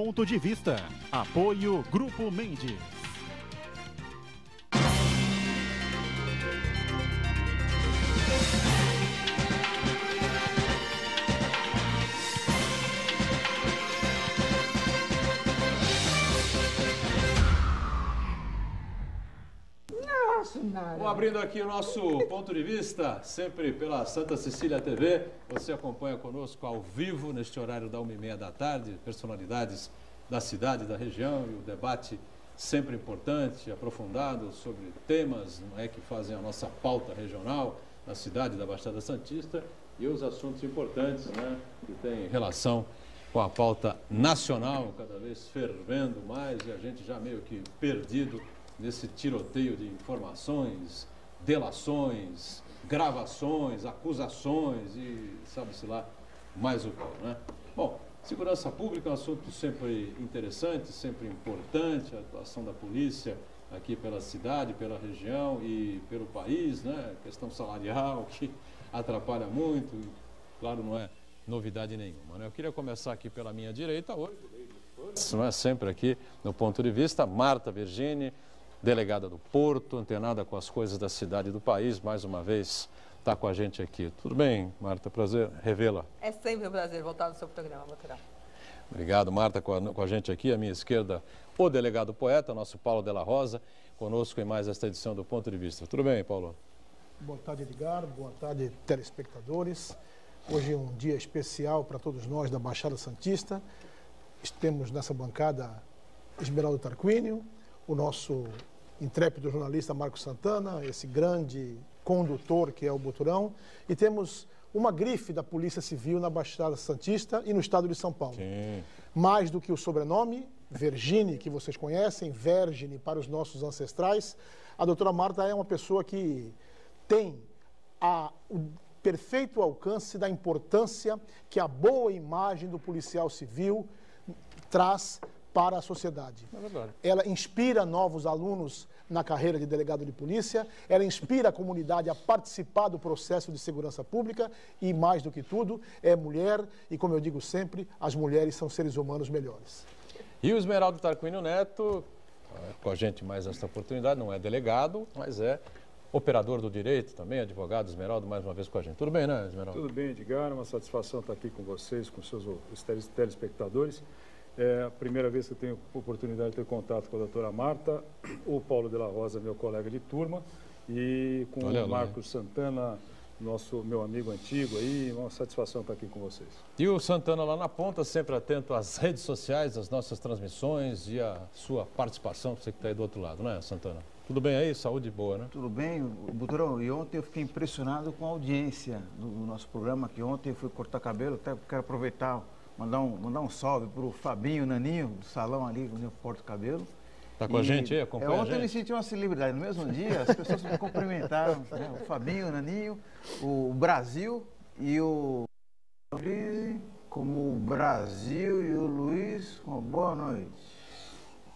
Ponto de Vista. Apoio Grupo Mendes. Vamos abrindo aqui o nosso Ponto de Vista, sempre pela Santa Cecília TV. Você acompanha conosco ao vivo, neste horário da 1h30 da tarde, personalidades da cidade, da região, e o debate sempre importante, aprofundado sobre temas, não é, que fazem a nossa pauta regional na cidade da Baixada Santista, e os assuntos importantes, né, que têm relação com a pauta nacional, cada vez fervendo mais, e a gente já meio que perdido nesse tiroteio de informações, delações, gravações, acusações e sabe-se lá mais o qual, né? Bom, segurança pública é um assunto sempre interessante, sempre importante, a atuação da polícia aqui pela cidade, pela região e pelo país, né? Questão salarial que atrapalha muito, e, claro, não é novidade nenhuma, né? Eu queria começar aqui pela minha direita hoje, não é, sempre aqui no Ponto de Vista, Marta Virgini, delegada do Porto, antenada com as coisas da cidade e do país, mais uma vez está com a gente aqui. Tudo bem, Marta? Prazer revê-la. É sempre um prazer voltar no seu programa, Boturão. Obrigado, Marta, com a gente aqui. À minha esquerda, o delegado poeta, nosso Paulo Della Rosa, conosco em mais esta edição do Ponto de Vista. Tudo bem, Paulo? Boa tarde, Edgar. Boa tarde, telespectadores. Hoje é um dia especial para todos nós da Baixada Santista. Temos nessa bancada Esmeraldo Tarquínio, o nosso intrépido jornalista Marcos Santana, esse grande condutor que é o Boturão, e temos uma grife da Polícia Civil na Baixada Santista e no estado de São Paulo. Sim. Mais do que o sobrenome, Virgini, que vocês conhecem, Vergine para os nossos ancestrais, a doutora Marta é uma pessoa que tem o perfeito alcance da importância que a boa imagem do policial civil traz para a sociedade. É verdade. Ela inspira novos alunos na carreira de delegado de polícia, ela inspira a comunidade a participar do processo de segurança pública e, mais do que tudo, é mulher e, como eu digo sempre, as mulheres são seres humanos melhores. E o Esmeraldo Tarquínio Neto, com a gente mais esta oportunidade, não é delegado, mas é operador do direito também, advogado. Esmeraldo, mais uma vez com a gente. Tudo bem, né, Esmeraldo? Tudo bem, Edgar, é uma satisfação estar aqui com vocês, com os telespectadores. É a primeira vez que eu tenho oportunidade de ter contato com a doutora Marta, o Paulo Della Rosa, meu colega de turma, e com o Marcos Santana, meu amigo antigo aí, uma satisfação estar aqui com vocês. E o Santana lá na ponta, sempre atento às redes sociais, às nossas transmissões e à sua participação, você que está aí do outro lado, né, Santana? Tudo bem aí? Saúde boa, né? Tudo bem, Boturão. E ontem eu fiquei impressionado com a audiência do nosso programa, que ontem eu fui cortar cabelo, até quero aproveitar, mandar um salve para o Fabinho Naninho, do salão ali, onde eu corto o cabelo. Está com a gente aí? Acompanha a gente? Ontem eu me senti uma celebridade. No mesmo dia, as pessoas me cumprimentaram, né? O Fabinho, o Naninho, o Brasil e o Luiz, como o Brasil e o Luiz, uma boa noite.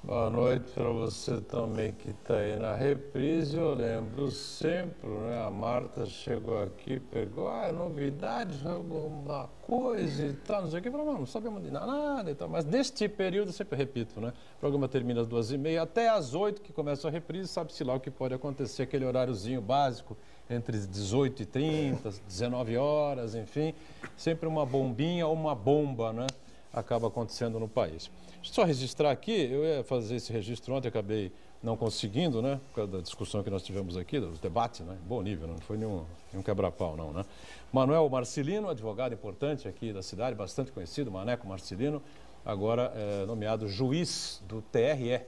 Boa noite para você também que está aí na reprise. Eu lembro sempre, né? A Marta chegou aqui, pegou, novidade, alguma coisa e tal, não sei o que, falou, não sabemos de nada e tal. Mas neste período, sempre repito, né? O programa termina às 2h30, até às 8 que começa a reprise, sabe-se lá o que pode acontecer, aquele horáriozinho básico, entre 18h30, 19 horas, enfim, sempre uma bombinha ou uma bomba, né? Acaba acontecendo no país. Deixa eu só registrar aqui, eu ia fazer esse registro ontem, acabei não conseguindo, né? Por causa da discussão que nós tivemos aqui, dos debates, né? Bom nível, não foi nenhum quebra-pau, não, né? Manuel Marcelino, advogado importante aqui da cidade, bastante conhecido, Maneco Marcelino, agora nomeado juiz do TRE,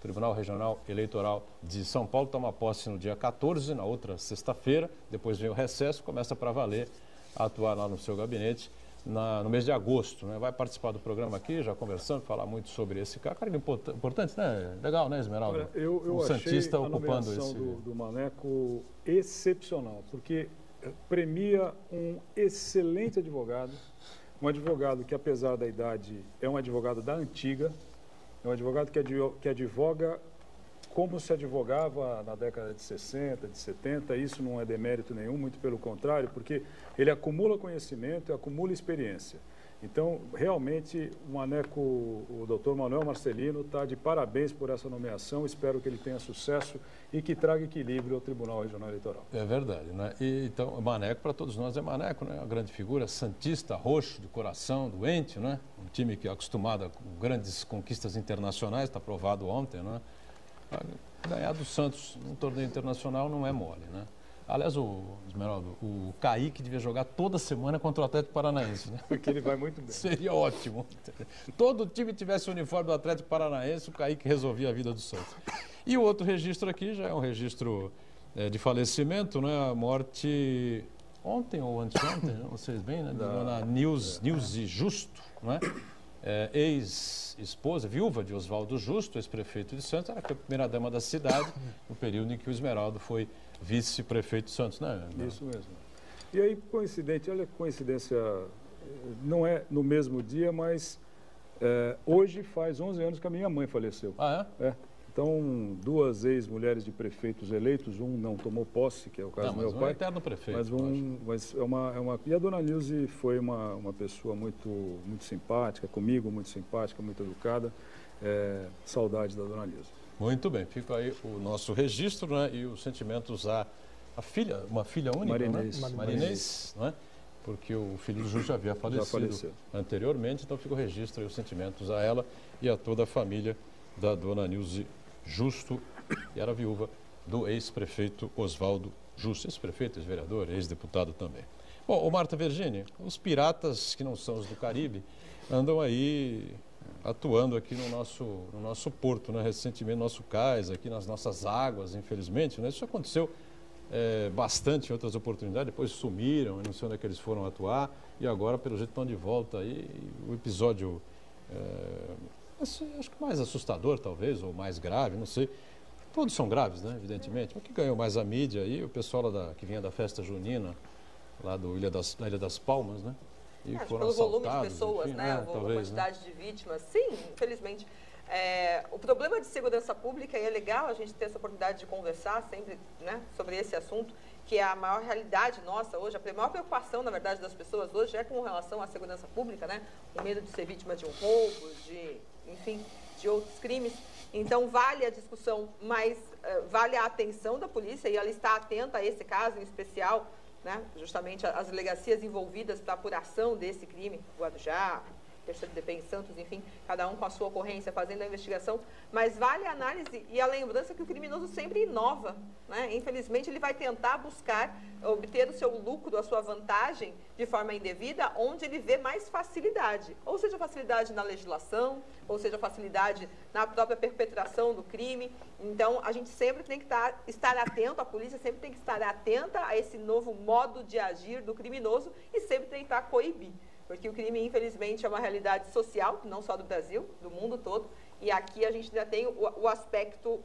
Tribunal Regional Eleitoral de São Paulo, toma posse no dia 14, na outra sexta-feira, depois vem o recesso, começa para valer a atuar lá no seu gabinete, no mês de agosto, né? Vai participar do programa aqui, já conversando, falar muito sobre esse cara importante, né? Legal, né, Esmeralda? Eu achei Santista ocupando a nomeação do Maneco excepcional, porque premia um excelente advogado, um advogado que, apesar da idade, é um advogado da antiga, é um advogado que advoga como se advogava na década de 60, de 70, isso não é demérito nenhum, muito pelo contrário, porque ele acumula conhecimento e acumula experiência. Então, realmente, o doutor Manuel Marcelino está de parabéns por essa nomeação. Espero que ele tenha sucesso e que traga equilíbrio ao Tribunal Regional Eleitoral. É verdade, né? E, então, Maneco, para todos nós, é Maneco, né? Uma grande figura, santista, roxo, de coração, doente, né? Um time que é acostumado com grandes conquistas internacionais, está provado ontem, né? Ganhar do Santos num torneio internacional não é mole, né? Aliás, Esmeraldo, o Kaique devia jogar toda semana contra o Atlético Paranaense, né? Porque ele vai muito bem. Seria ótimo. Todo time tivesse o uniforme do Atlético Paranaense, o Kaique resolvia a vida do Santos. E o outro registro aqui já é um registro de falecimento, né? A morte ontem ou anteontem, não sei bem, né? Da dona Nilze Justo, né? Ex-esposa, viúva de Oswaldo Justo, ex-prefeito de Santos, era a primeira-dama da cidade, no período em que o Esmeraldo foi vice-prefeito de Santos, né? Isso mesmo. E aí, olha que coincidência, não é no mesmo dia, mas hoje faz 11 anos que a minha mãe faleceu. Ah, é? É. Então, 2 ex-mulheres de prefeitos eleitos, um não tomou posse, que é o caso do meu pai. É eterno prefeito. Mas e a dona Nilze foi uma pessoa muito simpática, comigo, muito simpática, muito educada. Saudade da dona Nilze. Muito bem, fica aí o nosso registro, né? E os sentimentos à filha, uma filha única, Marinês. Né? Marinês, né? Porque o filho do Justo já havia falecido anteriormente, então fica o registro e os sentimentos a ela e a toda a família da dona Nilze Justo, que era viúva do ex-prefeito Oswaldo Justo, ex-prefeito, ex-vereador, ex-deputado também. Bom, ô Marta Vergini, os piratas que não são os do Caribe andam aí atuando aqui no nosso porto, né? Recentemente, no nosso cais, aqui nas nossas águas, infelizmente, né? Isso aconteceu bastante em outras oportunidades, depois sumiram, não sei onde é que eles foram atuar, e agora, pelo jeito, estão de volta aí. O episódio, acho que mais assustador, talvez, ou mais grave, não sei. Todos são graves, né? Evidentemente. O que ganhou mais a mídia aí, o pessoal que vinha da festa junina, lá da Ilha das Palmas, né? E foram pelo volume de assaltados, pessoas, enfim, né? A quantidade de vítimas. Sim, infelizmente. O problema de segurança pública, e é legal a gente ter essa oportunidade de conversar sempre, né, sobre esse assunto, que é a maior realidade nossa hoje, a maior preocupação, na verdade, das pessoas hoje é com relação à segurança pública, né? O medo de ser vítima de um roubo, de outros crimes. Então, vale a discussão, mas vale a atenção da polícia, e ela está atenta a esse caso em especial, né? Justamente as delegacias envolvidas para a apuração desse crime, Guarujá, Terceiro DP em Santos, enfim, cada um com a sua ocorrência, fazendo a investigação, mas vale a análise e a lembrança que o criminoso sempre inova, né? Infelizmente, ele vai tentar buscar obter o seu lucro, a sua vantagem de forma indevida, onde ele vê mais facilidade, ou seja, facilidade na legislação, ou seja, facilidade na própria perpetração do crime. Então, a gente sempre tem que estar atento, a polícia sempre tem que estar atenta a esse novo modo de agir do criminoso e sempre tentar coibir. Porque o crime, infelizmente, é uma realidade social, não só do Brasil, do mundo todo. E aqui a gente ainda tem o aspecto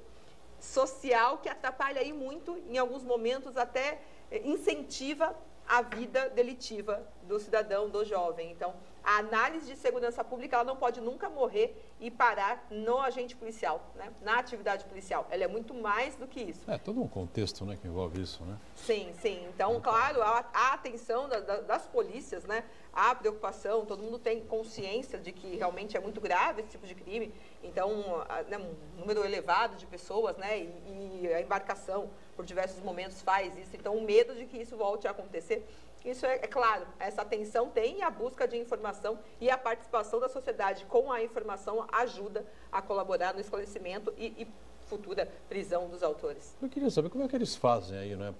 social que atrapalha aí muito, em alguns momentos até incentiva a vida delitiva do cidadão, do jovem. Então, a análise de segurança pública, ela não pode nunca morrer e parar no agente policial, né? Na atividade policial. Ela é muito mais do que isso. É todo um contexto, né, que envolve isso, né? Sim, sim. Então, claro, a atenção das polícias, né? A preocupação, todo mundo tem consciência de que realmente é muito grave esse tipo de crime. Então, né, um número elevado de pessoas, né? E a embarcação, por diversos momentos, faz isso. Então, o medo de que isso volte a acontecer. Isso é claro, essa atenção tem, e a busca de informação e a participação da sociedade com a informação ajuda a colaborar no esclarecimento e futura prisão dos autores. Eu queria saber como é que eles fazem aí, né,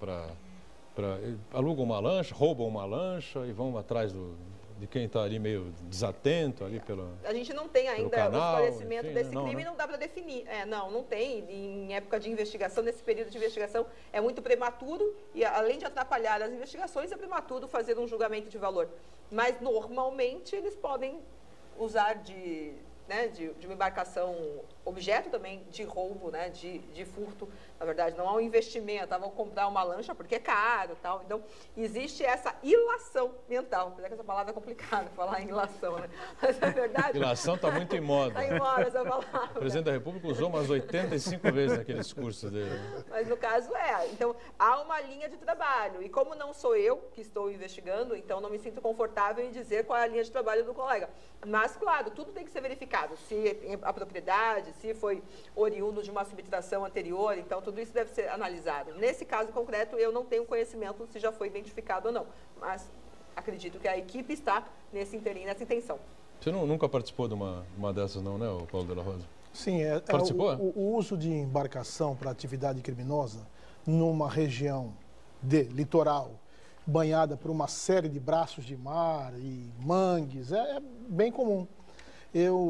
alugam uma lancha, roubam uma lancha e vão atrás de quem está ali meio desatento ali A gente não tem ainda canal, o esclarecimento enfim, desse não, crime, né? Não dá para definir. Não tem. Em época de investigação, nesse período de investigação, é muito prematuro e, além de atrapalhar as investigações, é prematuro fazer um julgamento de valor. Mas, normalmente, eles podem usar de uma embarcação objeto também de roubo, né, de furto Na verdade, não há um investimento, vão comprar uma lancha porque é caro, tal. Então, existe essa ilação mental. Apesar que essa palavra é complicada, falar em ilação, né? Mas é verdade. Ilação está muito em moda. Está em moda essa palavra. O presidente da República usou umas 85 vezes naquele discurso dele. Mas no caso então, há uma linha de trabalho. E como não sou eu que estou investigando, então não me sinto confortável em dizer qual é a linha de trabalho do colega. Mas, claro, tudo tem que ser verificado. Se a propriedade, se foi oriundo de uma subtração anterior, então tudo isso deve ser analisado. Nesse caso concreto, eu não tenho conhecimento se já foi identificado ou não, mas acredito que a equipe está nessa intenção. Você nunca participou de uma dessas não, né, Paulo de la Rosa? Sim, participou? O uso de embarcação para atividade criminosa numa região de litoral banhada por uma série de braços de mar e mangues é bem comum.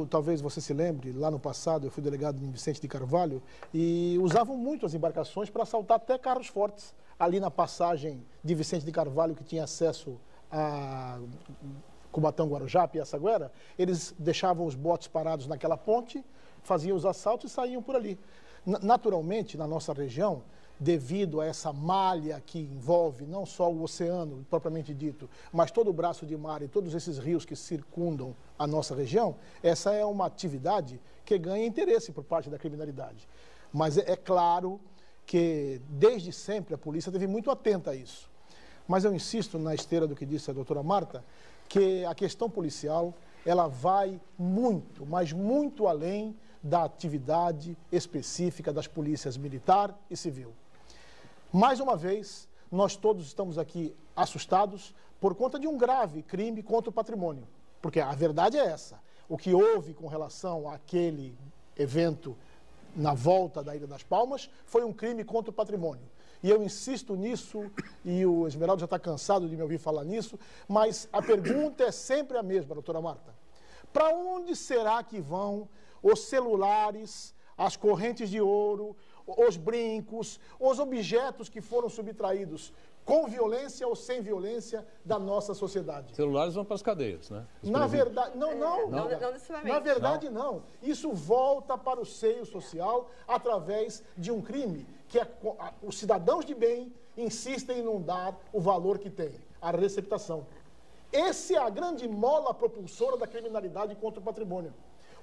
Talvez você se lembre, lá no passado eu fui delegado em Vicente de Carvalho e usavam muito as embarcações para assaltar até carros fortes. Ali na passagem de Vicente de Carvalho, que tinha acesso a Cubatão, Guarujá, Piaçaguera, eles deixavam os botes parados naquela ponte, faziam os assaltos e saíam por ali. Naturalmente, na nossa região, devido a essa malha que envolve não só o oceano, propriamente dito, mas todo o braço de mar e todos esses rios que circundam a nossa região, essa é uma atividade que ganha interesse por parte da criminalidade. Mas é claro que, desde sempre, a polícia esteve muito atenta a isso. Mas eu insisto na esteira do que disse a doutora Marta, que a questão policial, ela vai muito, mas muito além da atividade específica das polícias militar e civil. Mais uma vez, nós todos estamos aqui assustados por conta de um grave crime contra o patrimônio. Porque a verdade é essa. O que houve com relação àquele evento na volta da Ilha das Palmas foi um crime contra o patrimônio. E eu insisto nisso, e o Esmeraldo já está cansado de me ouvir falar nisso, mas a pergunta é sempre a mesma, doutora Marta. Para onde será que vão os celulares, as correntes de ouro, os brincos, os objetos que foram subtraídos com violência ou sem violência da nossa sociedade? Celulares vão para as cadeias, né? Na verdade, não necessariamente. Na verdade, não. Isso volta para o seio social através de um crime que os cidadãos de bem insistem em não dar o valor que tem, a receptação. Essa é a grande mola propulsora da criminalidade contra o patrimônio.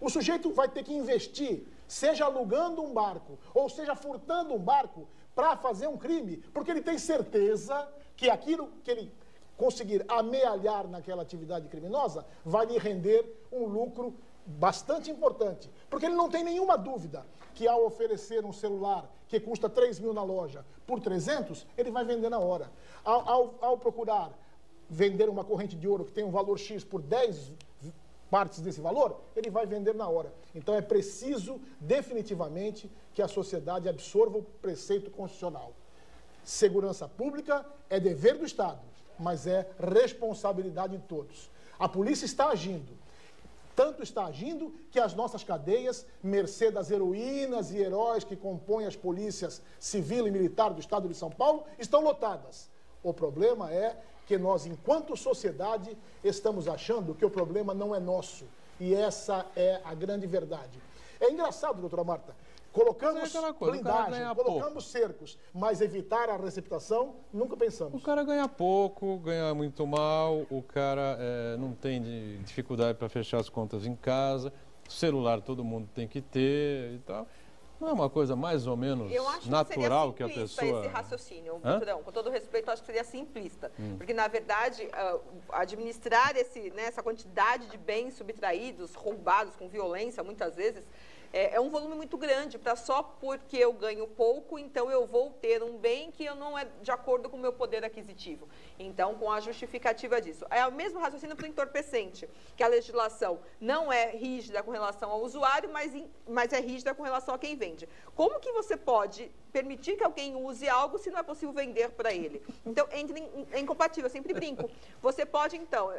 O sujeito vai ter que investir, seja alugando um barco, ou seja furtando um barco, para fazer um crime, porque ele tem certeza que aquilo que ele conseguir amealhar naquela atividade criminosa vai lhe render um lucro bastante importante. Porque ele não tem nenhuma dúvida que ao oferecer um celular que custa 3 mil na loja por 300, ele vai vender na hora. Ao procurar vender uma corrente de ouro que tem um valor X por 10 partes desse valor, ele vai vender na hora. Então é preciso definitivamente que a sociedade absorva o preceito constitucional. Segurança pública é dever do Estado, mas é responsabilidade de todos. A polícia está agindo. Tanto está agindo que as nossas cadeias, mercê das heroínas e heróis que compõem as polícias civil e militar do Estado de São Paulo, estão lotadas. O problema é que nós, enquanto sociedade, estamos achando que o problema não é nosso. E essa é a grande verdade. É engraçado, doutora Marta, colocamos blindagem, colocamos cercos, mas evitar a receptação, nunca pensamos. O cara ganha pouco, ganha muito mal, o cara não tem dificuldade para fechar as contas em casa, celular todo mundo tem que ter e tal. Não é uma coisa mais ou menos natural que a pessoa... esse raciocínio, Durão, com todo respeito, eu acho que seria simplista. Porque, na verdade, administrar essa quantidade de bens subtraídos, roubados com violência, muitas vezes, é um volume muito grande, para só porque eu ganho pouco, então eu vou ter um bem que não é de acordo com o meu poder aquisitivo. Então, com a justificativa disso. É o mesmo raciocínio para o entorpecente, que a legislação não é rígida com relação ao usuário, mas é rígida com relação a quem vende. Como que você pode permitir que alguém use algo se não é possível vender para ele? Então, é incompatível, eu sempre brinco. Você pode, então,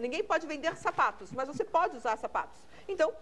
ninguém pode vender sapatos, mas você pode usar sapatos. Então,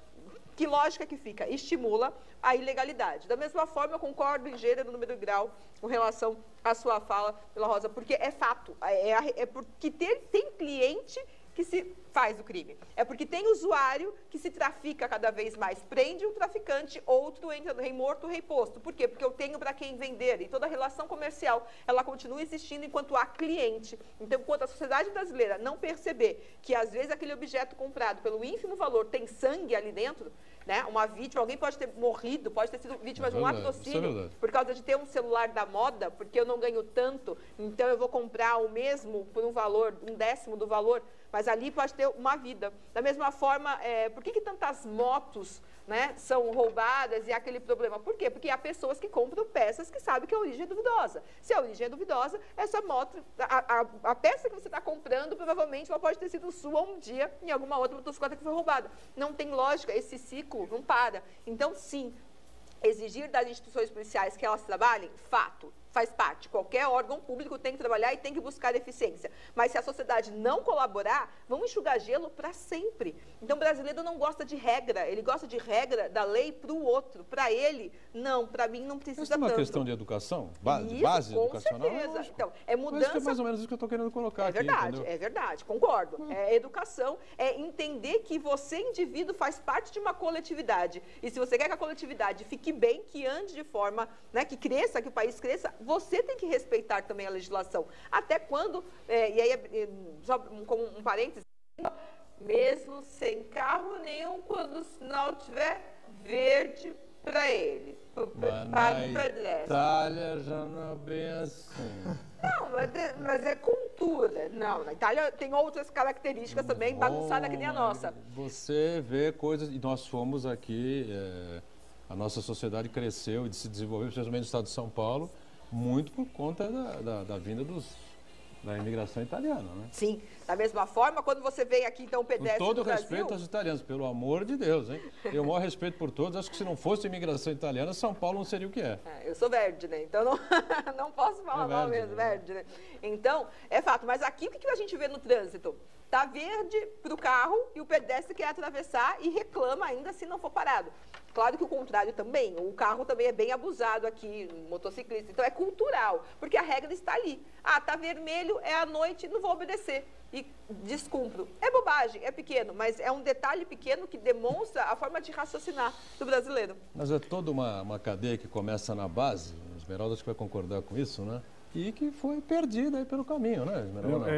que lógica que fica? Estimula a ilegalidade. Da mesma forma, eu concordo em gênero, número e grau com relação à sua fala, Pela Rosa, porque é fato. É porque tem cliente que se faz o crime. É porque tem usuário que se trafica cada vez mais. Prende um traficante, outro entra no rei morto, rei posto. Por quê? Porque eu tenho para quem vender. E toda a relação comercial, ela continua existindo enquanto há cliente. Então, enquanto a sociedade brasileira não perceber que, às vezes, aquele objeto comprado pelo ínfimo valor tem sangue ali dentro, né? Uma vítima, alguém pode ter morrido, pode ter sido vítima de um latrocínio por causa de ter um celular da moda, porque eu não ganho tanto, então eu vou comprar o mesmo por um valor, 1/10 do valor, mas ali pode ter uma vida. Da mesma forma, por que tantas motos, né, são roubadas e há aquele problema? Por quê? Porque há pessoas que compram peças que sabem que a origem é duvidosa. Se a origem é duvidosa, essa moto, a peça que você está comprando, provavelmente ela pode ter sido sua um dia em alguma outra motocicleta que foi roubada. Não tem lógica, esse ciclo não para. Então, sim, exigir das instituições policiais que elas trabalhem, fato, faz parte. Qualquer órgão público tem que trabalhar e tem que buscar eficiência. Mas se a sociedade não colaborar, vão enxugar gelo para sempre. Então, o brasileiro não gosta de regra. Ele gosta de regra da lei para o outro. Para ele, não. Para mim, não precisa tanto. Mas é uma questão de educação? Base educacional? Com certeza. Então, é mudança... Mas é mais ou menos isso que eu estou querendo colocar aqui. É verdade, concordo. É educação, é entender que você, indivíduo, faz parte de uma coletividade. E se você quer que a coletividade fique bem, que ande de forma, né, que cresça, que o país cresça, você tem que respeitar também a legislação. Até quando, e aí, só como um parênteses, mesmo sem carro nenhum, quando o sinal estiver verde para ele. Na Itália já não é bem assim. Não, mas é cultura. Não, na Itália tem outras características também, bagunçada que nem a nossa. Você vê coisas, e nós fomos aqui, a nossa sociedade cresceu e se desenvolveu, especialmente no estado de São Paulo, muito por conta da vinda da imigração italiana, né? Sim, da mesma forma, quando você vem aqui, então, o pedestre com todo o respeito aos italianos, pelo amor de Deus, hein? Eu o maior respeito por todos, acho que se não fosse a imigração italiana, São Paulo não seria o que é. Eu sou verde, né? Então, não posso falar mal mesmo, verde, né? Então, é fato, mas aqui, o que a gente vê no trânsito? Tá verde para o carro e o pedestre quer atravessar e reclama ainda se não for parado. Claro que o contrário também, o carro também é bem abusado aqui, o motociclista. Então é cultural, porque a regra está ali. Ah, tá vermelho, é à noite, não vou obedecer. E descumpro. É bobagem, é pequeno, mas é um detalhe pequeno que demonstra a forma de raciocinar do brasileiro. Mas é toda uma cadeia que começa na base, a Esmeralda acho que vai concordar com isso, né? E que foi perdida aí pelo caminho, né, Esmeralda?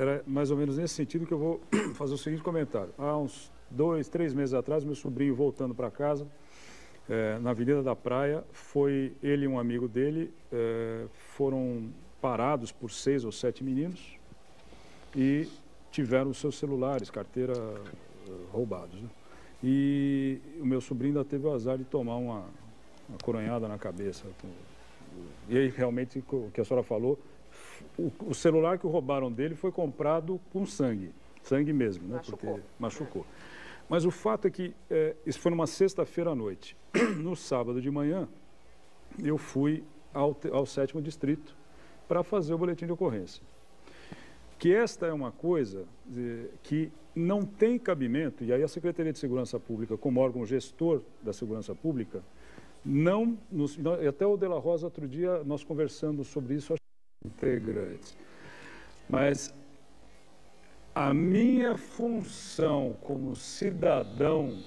Era mais ou menos nesse sentido que eu vou fazer o seguinte comentário. Há uns 2, 3 meses atrás, meu sobrinho voltando para casa, na Avenida da Praia, foi ele e um amigo dele, foram parados por 6 ou 7 meninos e tiveram os seus celulares, carteira roubados, né? E o meu sobrinho ainda teve o azar de tomar uma coronhada na cabeça. E aí, realmente, o que a senhora falou, o celular que roubaram dele foi comprado com sangue mesmo, né? Machucou. Porque machucou. Mas o fato é que isso foi numa sexta-feira à noite. No sábado de manhã, eu fui ao 7º Distrito para fazer o boletim de ocorrência. Que esta é uma coisa que não tem cabimento, e aí a Secretaria de Segurança Pública, como órgão gestor da segurança pública, até o De La Rosa, outro dia, nós conversamos sobre isso, acho que integrantes. Mas a minha função como cidadão,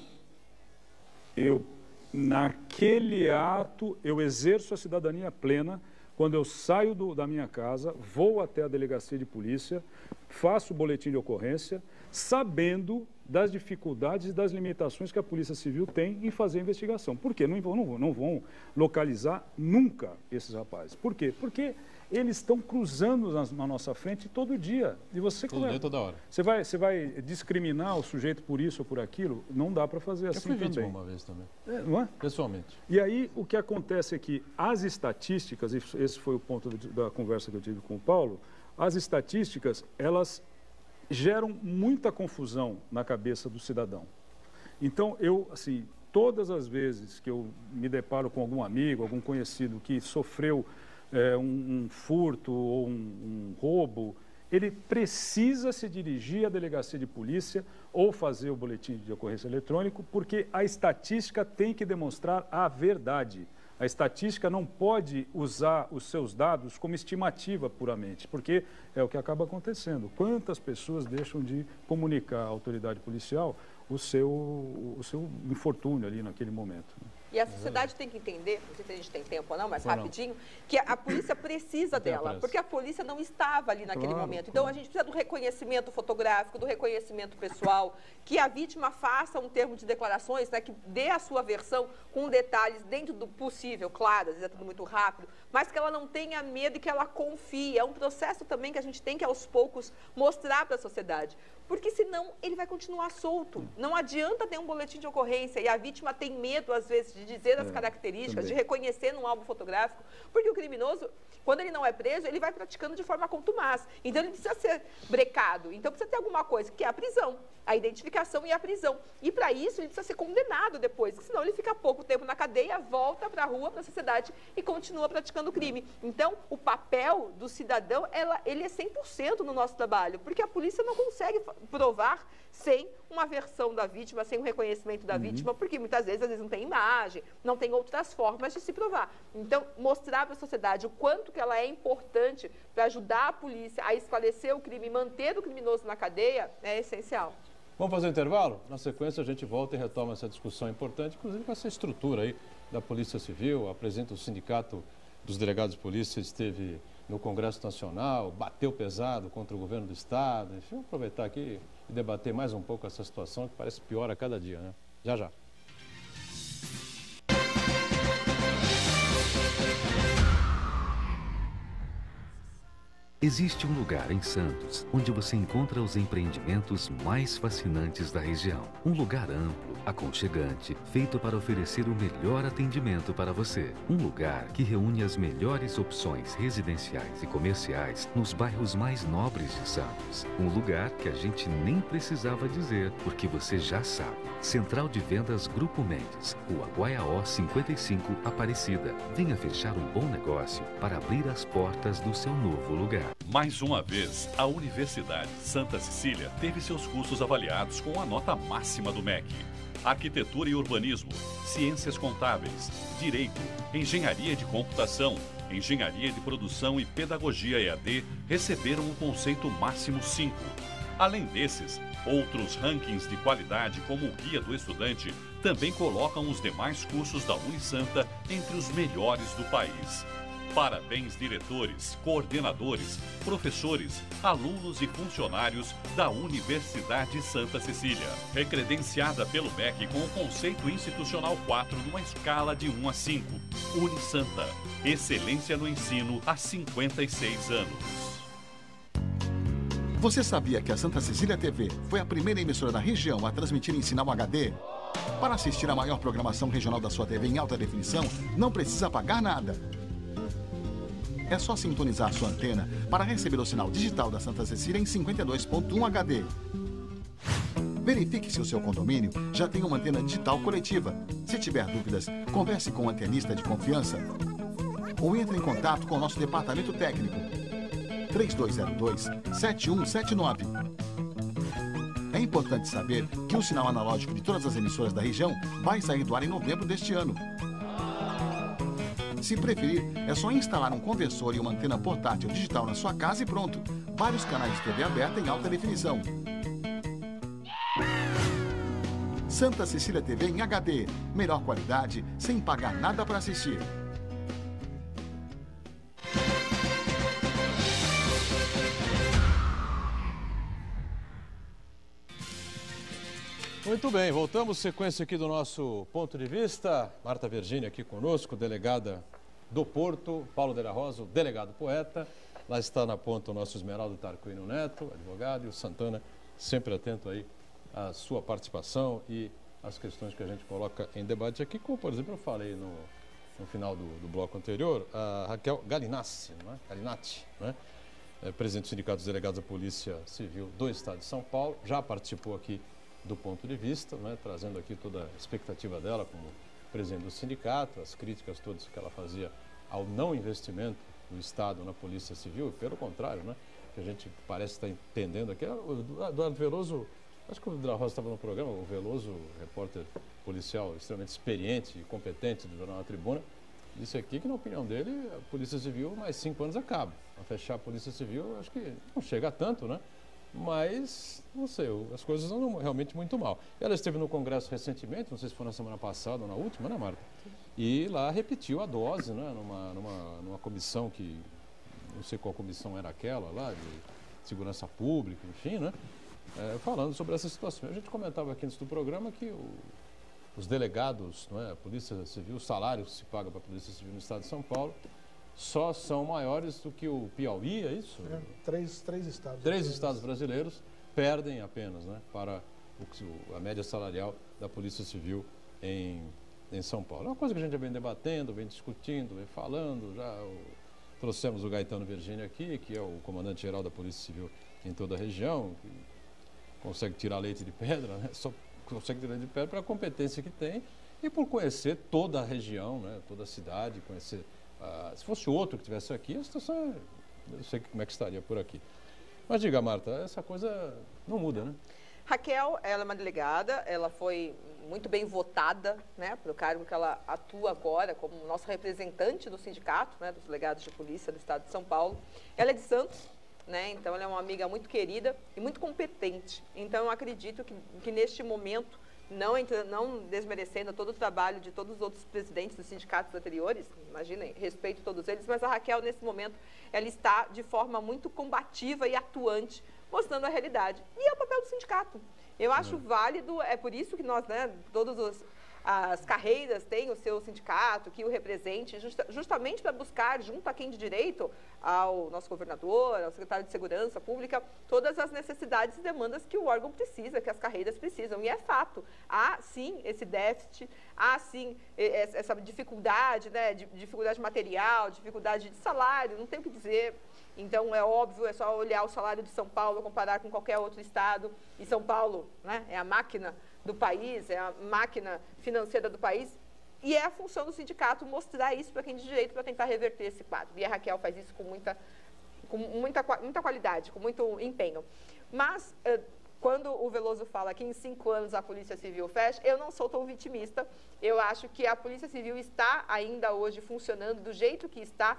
naquele ato, eu exerço a cidadania plena. Quando eu saio da minha casa, vou até a delegacia de polícia, faço o boletim de ocorrência, sabendo das dificuldades e das limitações que a Polícia Civil tem em fazer a investigação. Por quê? Não vão localizar nunca esses rapazes. Por quê? Porque eles estão cruzando na nossa frente todo dia. E você todo dia, toda hora. Você vai discriminar o sujeito por isso ou por aquilo? Não dá para fazer assim também. Eu fui vítima uma vez também. Não é? Pessoalmente. E aí, o que acontece é que as estatísticas, e esse foi o ponto da conversa que eu tive com o Paulo, as estatísticas, elas geram muita confusão na cabeça do cidadão. Então, todas as vezes que eu me deparo com algum amigo, algum conhecido que sofreu um furto ou um roubo, ele precisa se dirigir à delegacia de polícia ou fazer o boletim de ocorrência eletrônico, porque a estatística tem que demonstrar a verdade. A estatística não pode usar os seus dados como estimativa puramente, porque é o que acaba acontecendo. Quantas pessoas deixam de comunicar à autoridade policial o seu infortúnio ali naquele momento? E a sociedade tem que entender, não sei se a gente tem tempo ou não, mas rapidinho, que a polícia precisa dela, porque a polícia não estava ali naquele momento. Então, a gente precisa do reconhecimento fotográfico, do reconhecimento pessoal, que a vítima faça um termo de declarações, né, que dê a sua versão com detalhes dentro do possível, claro, às vezes é tudo muito rápido, mas que ela não tenha medo e que ela confie. É um processo também que a gente tem que, aos poucos, mostrar para a sociedade. Porque senão ele vai continuar solto. Não adianta ter um boletim de ocorrência e a vítima tem medo, às vezes, de dizer as características, também. de reconhecer num álbum fotográfico, porque o criminoso, quando ele não é preso, ele vai praticando de forma contumaz. Então ele precisa ser brecado. Então precisa ter alguma coisa, que é a prisão, a identificação e a prisão. E para isso ele precisa ser condenado depois, senão ele fica pouco tempo na cadeia, volta para a rua, para a sociedade e continua praticando o crime. Então o papel do cidadão, ele é 100% no nosso trabalho, porque a polícia não consegue provar sem uma versão da vítima, sem um reconhecimento da vítima, porque muitas vezes, às vezes não tem imagem, não tem outras formas de se provar. Então, mostrar para a sociedade o quanto que ela é importante para ajudar a polícia a esclarecer o crime e manter o criminoso na cadeia é essencial. Vamos fazer um intervalo? Na sequência a gente volta e retoma essa discussão importante, inclusive com essa estrutura aí da Polícia Civil. Apresenta o Sindicato dos Delegados de Polícia, esteve no Congresso Nacional, bateu pesado contra o governo do Estado. Enfim, vamos aproveitar aqui e debater mais um pouco essa situação que parece pior a cada dia, né? Já, já. Existe um lugar em Santos onde você encontra os empreendimentos mais fascinantes da região. Um lugar amplo, aconchegante, feito para oferecer o melhor atendimento para você. Um lugar que reúne as melhores opções residenciais e comerciais nos bairros mais nobres de Santos. Um lugar que a gente nem precisava dizer, porque você já sabe. Central de Vendas Grupo Mendes, Rua Guaiaó 55, Aparecida. Venha fechar um bom negócio para abrir as portas do seu novo lugar. Mais uma vez, a Universidade Santa Cecília teve seus cursos avaliados com a nota máxima do MEC. Arquitetura e Urbanismo, Ciências Contábeis, Direito, Engenharia de Computação, Engenharia de Produção e Pedagogia EAD receberam o conceito máximo 5. Além desses, outros rankings de qualidade, como o Guia do Estudante, também colocam os demais cursos da Unisanta entre os melhores do país. Parabéns, diretores, coordenadores, professores, alunos e funcionários da Universidade Santa Cecília. É credenciada pelo MEC com o conceito institucional 4 numa escala de 1 a 5. Unisanta, excelência no ensino há 56 anos. Você sabia que a Santa Cecília TV foi a primeira emissora da região a transmitir em sinal HD? Para assistir a maior programação regional da sua TV em alta definição, não precisa pagar nada. É só sintonizar sua antena para receber o sinal digital da Santa Cecília em 52.1 HD. Verifique se o seu condomínio já tem uma antena digital coletiva. Se tiver dúvidas, converse com um antenista de confiança. Ou entre em contato com o nosso departamento técnico. 3202-7179. É importante saber que o sinal analógico de todas as emissoras da região vai sair do ar em novembro deste ano. Se preferir, é só instalar um conversor e uma antena portátil digital na sua casa e pronto. Vários canais de TV aberta em alta definição. Santa Cecília TV em HD. Melhor qualidade, sem pagar nada para assistir. Muito bem, voltamos, sequência aqui do nosso ponto de vista. Marta Virgínia aqui conosco, delegada do Porto, Paulo de la Rosa, o delegado poeta. Lá está na ponta o nosso Esmeraldo Tarquínio Neto, advogado, e o Santana, sempre atento aí à sua participação e às questões que a gente coloca em debate aqui, como, por exemplo, eu falei no final do bloco anterior, a Raquel Galinatti, não é? Presidente do Sindicato dos Delegados da Polícia Civil do Estado de São Paulo, já participou aqui do ponto de vista, né, trazendo aqui toda a expectativa dela como presidente do sindicato, as críticas todas que ela fazia ao não investimento do Estado na Polícia Civil, pelo contrário, né, que a gente parece estar entendendo aqui. O Eduardo Veloso, acho que o de la Rosa estava no programa, o Veloso, repórter policial extremamente experiente e competente do jornal A Tribuna, disse aqui que, na opinião dele, a Polícia Civil, mais 5 anos acaba. Para fechar a Polícia Civil, acho que não chega a tanto, né? Mas, não sei, as coisas andam realmente muito mal. Ela esteve no Congresso recentemente, não sei se foi na semana passada ou na última, né, Marta? E lá repetiu a dose, né, numa comissão que, não sei qual comissão era aquela lá, de segurança pública, enfim, né? Falando sobre essa situação. A gente comentava aqui antes do programa que os delegados, não é, a Polícia Civil, o salário que se paga para a Polícia Civil no Estado de São Paulo, só são maiores do que o Piauí, é isso? Três estados. 3 estados brasileiros perdem apenas, né, para a média salarial da Polícia Civil em São Paulo. É uma coisa que a gente já vem debatendo, vem discutindo, vem falando. Trouxemos o Gaetano Virgínio aqui, que é o comandante-geral da Polícia Civil em toda a região, que consegue tirar leite de pedra, né? Só consegue tirar leite de pedra pela competência que tem e por conhecer toda a região, né? Toda a cidade, conhecer. Se fosse outro que estivesse aqui, a situação, eu sei como é que estaria por aqui. Mas diga, Marta, essa coisa não muda, né? Raquel, ela é uma delegada, ela foi muito bem votada, né, para o cargo que ela atua agora como nossa representante do sindicato, né, dos delegados de polícia do Estado de São Paulo. Ela é de Santos, né, então ela é uma amiga muito querida e muito competente. Então eu acredito que neste momento, não desmerecendo todo o trabalho de todos os outros presidentes dos sindicatos anteriores, imaginem, respeito todos eles, mas a Raquel, nesse momento, ela está de forma muito combativa e atuante, mostrando a realidade. E é o papel do sindicato. Eu acho válido, é por isso que nós, né, as carreiras têm o seu sindicato, que o represente, justamente para buscar, junto a quem de direito, ao nosso governador, ao secretário de Segurança Pública, todas as necessidades e demandas que o órgão precisa, que as carreiras precisam. E é fato, há sim esse déficit, há sim essa dificuldade, né, dificuldade material, dificuldade de salário, não tem o que dizer. Então, é óbvio, é só olhar o salário de São Paulo, comparar com qualquer outro estado. E São Paulo, né, é a máquina do país, é a máquina financeira do país. E é a função do sindicato mostrar isso para quem de direito, para tentar reverter esse quadro. E a Raquel faz isso com muita qualidade, com muito empenho. Mas, quando o Veloso fala que em 5 anos a Polícia Civil fecha, eu não sou tão vitimista. Eu acho que a Polícia Civil está ainda hoje funcionando do jeito que está,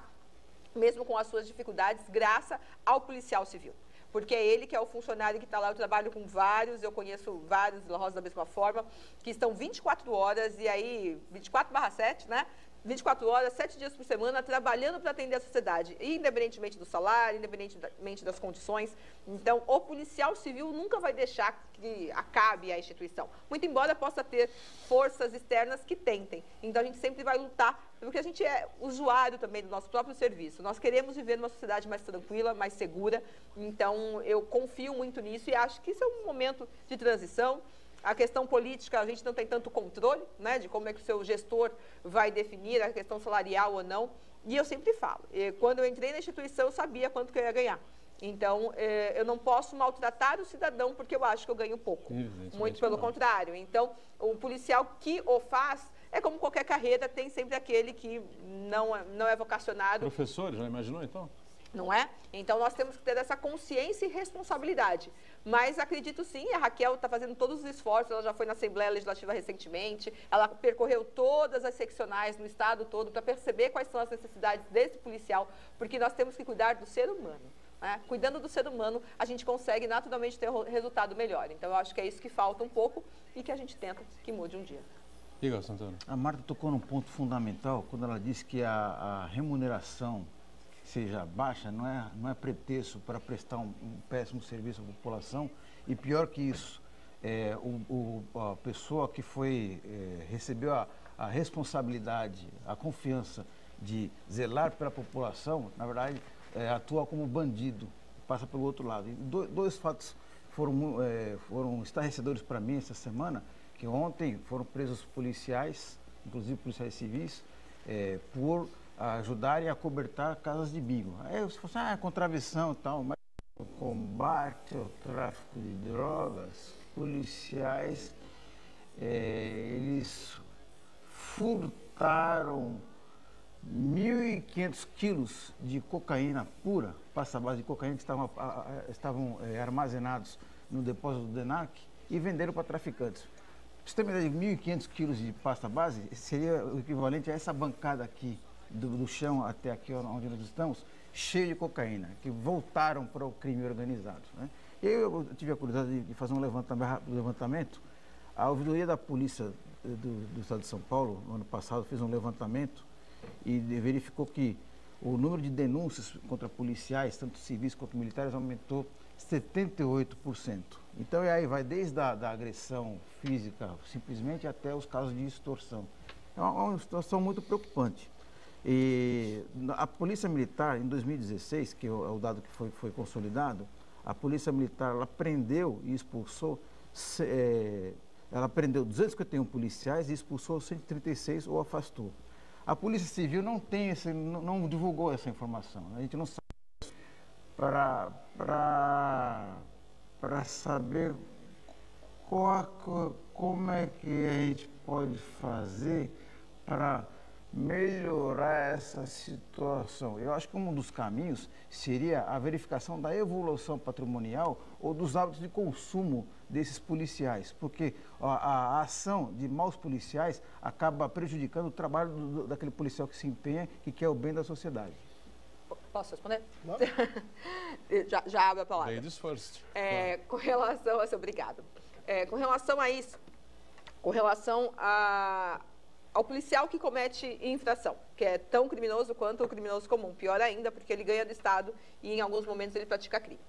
mesmo com as suas dificuldades, graças ao policial civil. Porque é ele que é o funcionário que está lá. Eu trabalho com vários, eu conheço vários, La Rosa da mesma forma, que estão 24 horas, e aí 24/7, né? 24 horas, 7 dias por semana, trabalhando para atender a sociedade, independentemente do salário, independentemente das condições. Então, o policial civil nunca vai deixar que acabe a instituição, muito embora possa ter forças externas que tentem. Então, a gente sempre vai lutar, porque a gente é usuário também do nosso próprio serviço. Nós queremos viver numa sociedade mais tranquila, mais segura. Então, eu confio muito nisso e acho que isso é um momento de transição. A questão política, a gente não tem tanto controle, né, de como é que o seu gestor vai definir a questão salarial ou não. E eu sempre falo, quando eu entrei na instituição, eu sabia quanto que eu ia ganhar. Então, eu não posso maltratar o cidadão porque eu acho que eu ganho pouco. Muito pelo contrário. Então, o policial que o faz, é como qualquer carreira, tem sempre aquele que não é vocacionado. Professor, já imaginou então? Não é? Então, nós temos que ter essa consciência e responsabilidade. Mas acredito sim, a Raquel está fazendo todos os esforços, ela já foi na Assembleia Legislativa recentemente, ela percorreu todas as seccionais no estado todo para perceber quais são as necessidades desse policial, porque nós temos que cuidar do ser humano. Né? Cuidando do ser humano, a gente consegue naturalmente ter um resultado melhor. Então, eu acho que é isso que falta um pouco e que a gente tenta que mude um dia. Igor Santana. A Marta tocou num ponto fundamental quando ela disse que a remuneração seja baixa, não é pretexto para prestar um péssimo serviço à população. E pior que isso, a pessoa que recebeu a responsabilidade, a confiança de zelar pela população, na verdade, atua como bandido, passa pelo outro lado. E dois fatos foram estarrecedores para mim essa semana, que ontem foram presos policiais, inclusive policiais civis, por ajudarem a cobertar casas de bingo. Aí você fala assim, contravenção e tal, mas o combate ao tráfico de drogas, policiais, eles furtaram 1.500 quilos de cocaína pura, pasta base de cocaína, que estavam armazenados no depósito do DENAC e venderam para traficantes. Pra você ter uma ideia de 1.500 quilos de pasta base, seria o equivalente a essa bancada aqui. do chão até aqui onde nós estamos, cheio de cocaína, que voltaram para o crime organizado, né? Eu tive a curiosidade de fazer um levantamento. A ouvidoria da polícia do estado de São Paulo, no ano passado, fez um levantamento e verificou que o número de denúncias contra policiais, tanto civis quanto militares, aumentou 78%. Então, aí vai desde a agressão física, simplesmente, até os casos de extorsão. É uma situação muito preocupante. E a Polícia Militar, em 2016, que é o dado que foi consolidado, a Polícia Militar ela prendeu e expulsou, ela prendeu 251 policiais e expulsou 136 ou afastou. A Polícia Civil não divulgou essa informação. A gente não sabe para saber como é que a gente pode fazer para melhorar essa situação. Eu acho que um dos caminhos seria a verificação da evolução patrimonial ou dos hábitos de consumo desses policiais, porque a ação de maus policiais acaba prejudicando o trabalho daquele policial que se empenha e quer o bem da sociedade. Posso responder? já abro a palavra. Ladies first. Com relação a... Obrigado. Com relação a isso, com relação ao policial que comete infração, que é tão criminoso quanto o criminoso comum, pior ainda, porque ele ganha do Estado e em alguns momentos ele pratica crime.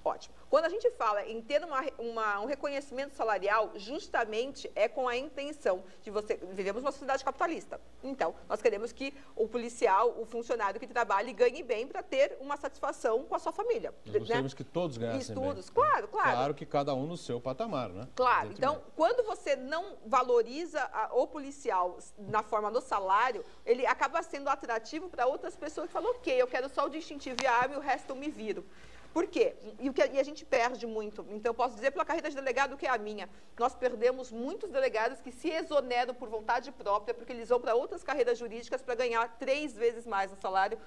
Ótimo. Quando a gente fala em ter um reconhecimento salarial, justamente é com a intenção de você... Vivemos uma sociedade capitalista. Então, nós queremos que o policial, o funcionário que trabalhe, ganhe bem para ter uma satisfação com a sua família. Nós gostaríamos que todos ganhassem bem. Claro. Claro que cada um no seu patamar, né? Claro. Então, quando você não valoriza o policial na forma do salário, ele acaba sendo atrativo para outras pessoas que falam, ok, eu quero só o distintivo e a arma e o resto eu me viro. Por quê? E a gente perde muito. Então, eu posso dizer pela carreira de delegado que é a minha. Nós perdemos muitos delegados que se exoneram por vontade própria, porque eles vão para outras carreiras jurídicas para ganhar 3 vezes mais no salário,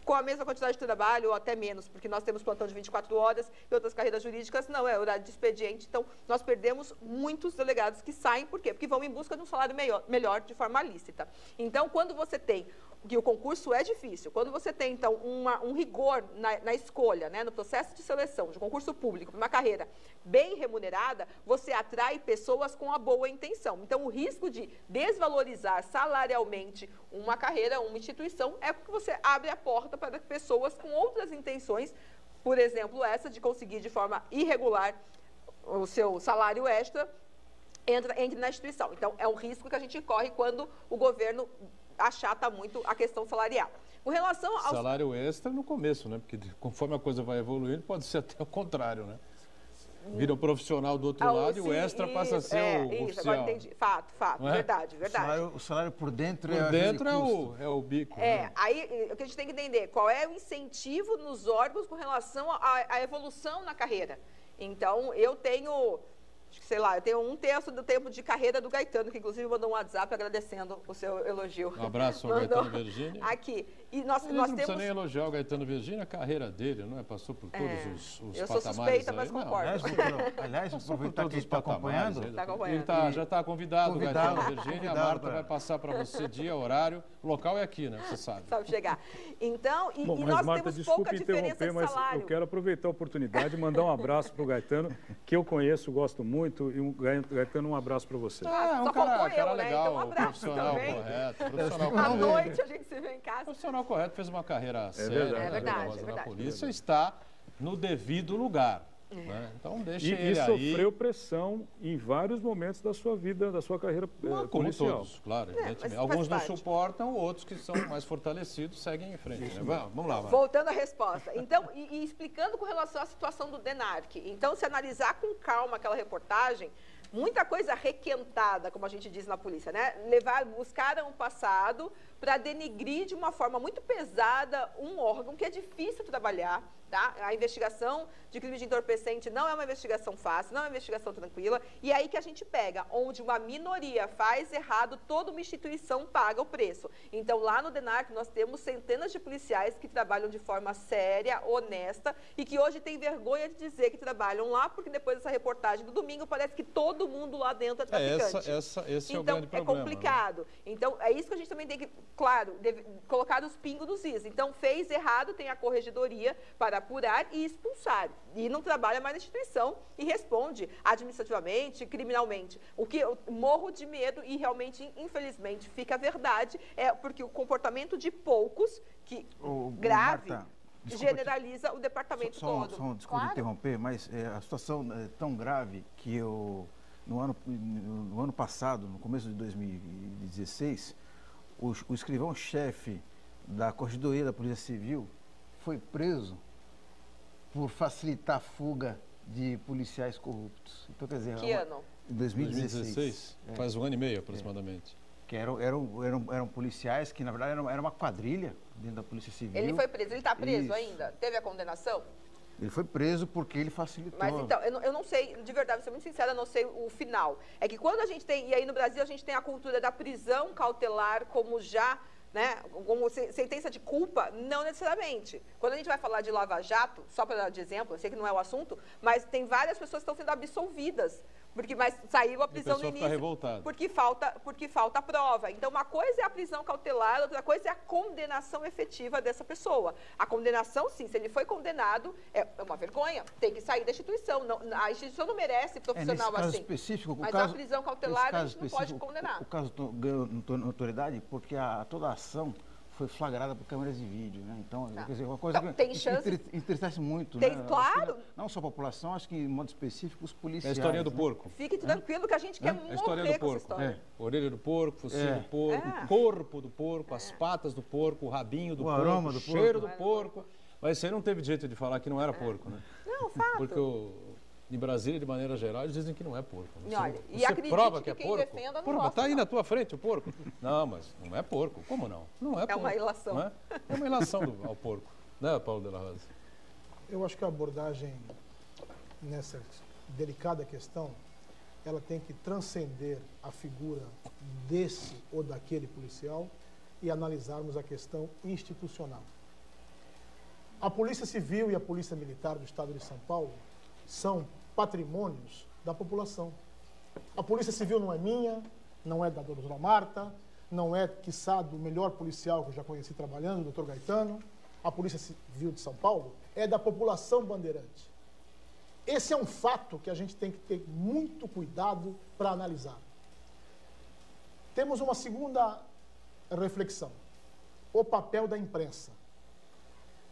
com a mesma quantidade de trabalho ou até menos, porque nós temos plantão de 24 horas e outras carreiras jurídicas não, é horário de expediente. Então, nós perdemos muitos delegados que saem, por quê? Porque vão em busca de um salário melhor de forma lícita. Então, quando você tem... que o concurso é difícil. Quando você tem, então, um rigor na escolha, né, no processo de seleção de concurso público para uma carreira bem remunerada, você atrai pessoas com a boa intenção. Então, o risco de desvalorizar salarialmente uma carreira, uma instituição, é porque você abre a porta para pessoas com outras intenções, por exemplo, essa de conseguir de forma irregular o seu salário extra, entre na instituição. Então, é um risco que a gente corre quando o governo achata muito a questão salarial. Com relação ao salário extra no começo, né? Porque conforme a coisa vai evoluindo, pode ser até o contrário, né? Vira um profissional do outro lado e o extra passa a ser o oficial. Agora entendi. Fato. É? Verdade. O salário por dentro é o bico. Né? Aí o que a gente tem que entender, qual é o incentivo nos órgãos com relação à evolução na carreira. Então, eu tenho... sei lá, eu tenho 1/3 do tempo de carreira do Gaetano, que inclusive mandou um WhatsApp agradecendo o seu elogio. Um abraço ao Gaetano Virgínia. Aqui. E nós não temos... precisa nem elogiar o Gaetano Virgínia, a carreira dele, não é? Passou por todos os patamares. Eu sou suspeita, mas concordo. Aliás, aproveitar que ele está acompanhando. Ele já está convidado, o Gaetano Virgínia. A Marta vai passar para você dia, horário. O local é aqui, né? Você sabe. Sabe chegar. Então, e nós Marta, temos pouca diferença de salário. Mas eu quero aproveitar a oportunidade e mandar um abraço para o Gaetano, que eu conheço, gosto muito, e Gaetano, um abraço para você. Um cara legal, então, um abraço profissional também. Correto. À noite a gente se vê em casa. Profissional correto, fez uma carreira séria, é verdade. Na polícia, está no devido lugar. Né? Então deixa ele aí. E sofreu pressão em vários momentos da sua vida, da sua carreira policial. Como todos, claro. Alguns não suportam, outros que são mais fortalecidos seguem em frente. Né? Vamos lá, Marta. Voltando à resposta. Então, e explicando com relação à situação do DENARC. Então, se analisar com calma aquela reportagem, muita coisa requentada, como a gente diz na polícia, né? Buscaram o passado para denegrir de uma forma muito pesada um órgão que é difícil trabalhar, tá? A investigação de crime de entorpecente não é uma investigação fácil, não é uma investigação tranquila, e é aí que a gente pega, onde uma minoria faz errado, toda uma instituição paga o preço. Então, lá no DENARC, nós temos centenas de policiais que trabalham de forma séria, honesta, e que hoje têm vergonha de dizer que trabalham lá, porque depois dessa reportagem do domingo, parece que todo mundo lá dentro é traficante. Esse então, é o grande problema. Então, é complicado. Né? Então, é isso que a gente também tem que claro, colocar os pingos nos is. Então, fez errado, tem a corregedoria para apurar e expulsar. E não trabalha mais na instituição e responde administrativamente, criminalmente. O que eu morro de medo e realmente, infelizmente, fica a verdade, é porque o comportamento de poucos, que grave, Marta, generaliza o departamento todo. Desculpa interromper, mas a situação é tão grave que no ano passado, no começo de 2016, o escrivão-chefe da Corregedoria da Polícia Civil foi preso por facilitar a fuga de policiais corruptos. Então, quer dizer, que ano? 2016. Faz um ano e meio, aproximadamente. Que eram policiais que, na verdade, era uma quadrilha dentro da Polícia Civil. Ele foi preso, ele está preso ainda? Teve a condenação? Ele foi preso porque ele facilitou. Mas então, eu não sei, de verdade, vou ser muito sincera, eu não sei o final. É que quando a gente tem, e aí no Brasil a gente tem a cultura da prisão cautelar como já, né, como sentença de culpa, não necessariamente. Quando a gente vai falar de Lava Jato, só para dar de exemplo, eu sei que não é o assunto, mas tem várias pessoas que estão sendo absolvidas. Mas saiu a prisão no início porque falta prova. Então, uma coisa é a prisão cautelar, outra coisa é a condenação efetiva dessa pessoa. A condenação, sim, se ele foi condenado, é uma vergonha. Tem que sair da instituição. Não, a instituição não merece profissional nesse caso assim. Específico, mas a prisão cautelar a gente não pode condenar. O caso ganhou notoriedade porque toda a ação foi flagrada por câmeras de vídeo, né? Então, quer dizer, uma coisa tem chance, entristece muito, tem, né? Claro. Não só a população, acho que em modo específico os policiais. É a historinha do porco. Fique tranquilo que a gente quer morrer a história do porco. Com essa história. Orelha do porco, focinho do porco, o corpo do porco, as patas do porco, o rabinho do porco, aroma do o cheiro do porco. Mas isso aí não teve jeito de falar que não era porco, né? Não, fato. Porque em Brasília, de maneira geral, eles dizem que não é porco. Você prova que é quem porco? Defenda, Porra, tá aí na tua frente o porco. Não, mas não é porco. Como não? Não é porco. É uma ilação. Não é? É uma ilação ao porco. Né, Paulo de la Rosa? Eu acho que a abordagem nessa delicada questão, ela tem que transcender a figura desse ou daquele policial e analisarmos a questão institucional. A Polícia Civil e a Polícia Militar do Estado de São Paulo são patrimônios da população. A Polícia Civil não é minha, não é da doutora Marta, não é, quiçá, do melhor policial que eu já conheci trabalhando, o doutor Gaetano. A Polícia Civil de São Paulo é da população bandeirante. Esse é um fato que a gente tem que ter muito cuidado para analisar. Temos uma segunda reflexão: o papel da imprensa.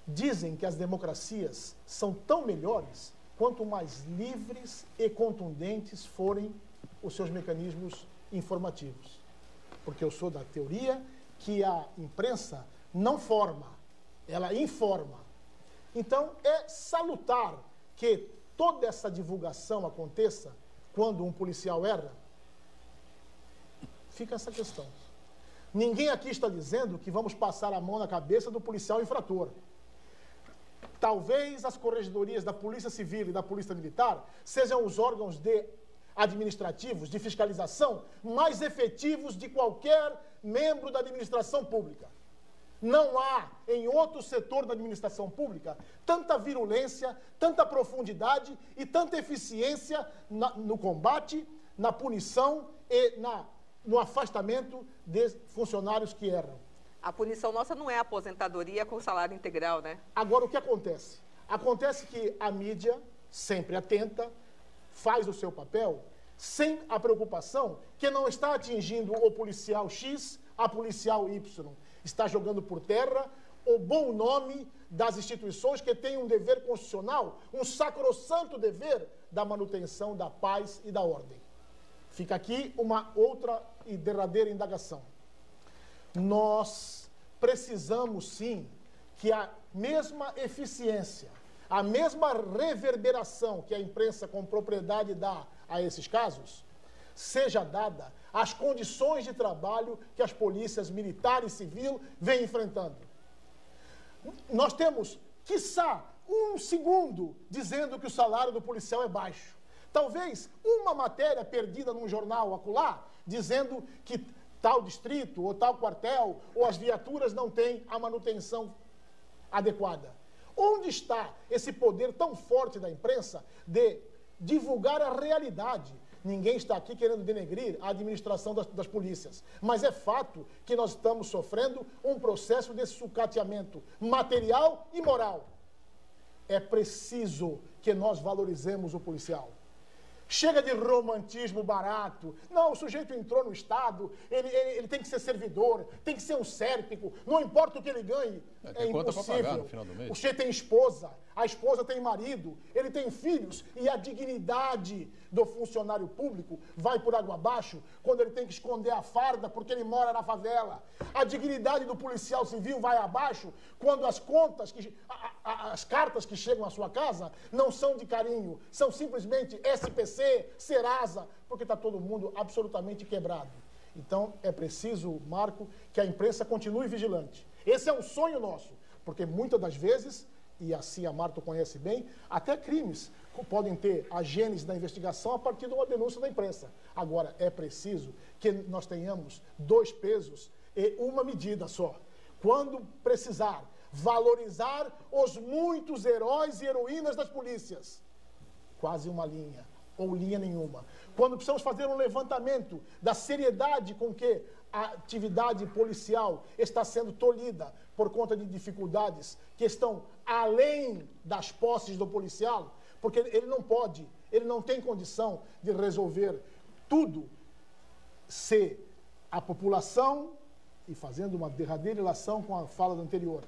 Dizem que as democracias são tão melhores quanto mais livres e contundentes forem os seus mecanismos informativos. Porque eu sou da teoria que a imprensa não forma, ela informa. Então, é salutar que toda essa divulgação aconteça quando um policial erra. Fica essa questão. Ninguém aqui está dizendo que vamos passar a mão na cabeça do policial infrator. Talvez as corregedorias da Polícia Civil e da Polícia Militar sejam os órgãos administrativos de fiscalização mais efetivos de qualquer membro da administração pública. Não há, em outro setor da administração pública, tanta virulência, tanta profundidade e tanta eficiência no combate, na punição e no afastamento de funcionários que erram. A punição nossa não é aposentadoria com salário integral, né? Agora, o que acontece? Acontece que a mídia, sempre atenta, faz o seu papel, sem a preocupação que não está atingindo o policial X, a policial Y. Está jogando por terra o bom nome das instituições que têm um dever constitucional, um sacrossanto dever da manutenção da paz e da ordem. Fica aqui uma outra e derradeira indagação. Nós precisamos, sim, que a mesma eficiência, a mesma reverberação que a imprensa com propriedade dá a esses casos, seja dada às condições de trabalho que as polícias militar e civil vêm enfrentando. Nós temos, quiçá, um segundo dizendo que o salário do policial é baixo. Talvez uma matéria perdida num jornal acolá, dizendo que tal distrito, ou tal quartel, ou as viaturas não têm a manutenção adequada. Onde está esse poder tão forte da imprensa de divulgar a realidade, Ninguém está aqui querendo denegrir a administração das polícias. Mas é fato que nós estamos sofrendo um processo de sucateamento material e moral. É preciso que nós valorizemos o policial. Chega de romantismo barato. Não, o sujeito entrou no Estado, ele tem que ser servidor, tem que ser um sérpico, não importa o que ele ganhe. É impossível. No final do mês. O sujeito tem esposa, a esposa tem marido, ele tem filhos, e a dignidade do funcionário público vai por água abaixo quando ele tem que esconder a farda porque ele mora na favela. A dignidade do policial civil vai abaixo quando as contas, as cartas que chegam à sua casa não são de carinho, são simplesmente SPC, Serasa, porque está todo mundo absolutamente quebrado. Então, é preciso, Marco, que a imprensa continue vigilante. Esse é um sonho nosso, porque muitas das vezes, e assim a Marta conhece bem, até crimes podem ter a gênese da investigação a partir de uma denúncia da imprensa. Agora, é preciso que nós tenhamos 2 pesos e uma medida só. Quando precisar, valorizar os muitos heróis e heroínas das polícias. Quase uma linha, ou linha nenhuma. Quando precisamos fazer um levantamento da seriedade com que a atividade policial está sendo tolhida por conta de dificuldades que estão além das posses do policial, porque ele não pode, ele não tem condição de resolver tudo se a população, e fazendo uma derradeira relação com a fala do anterior,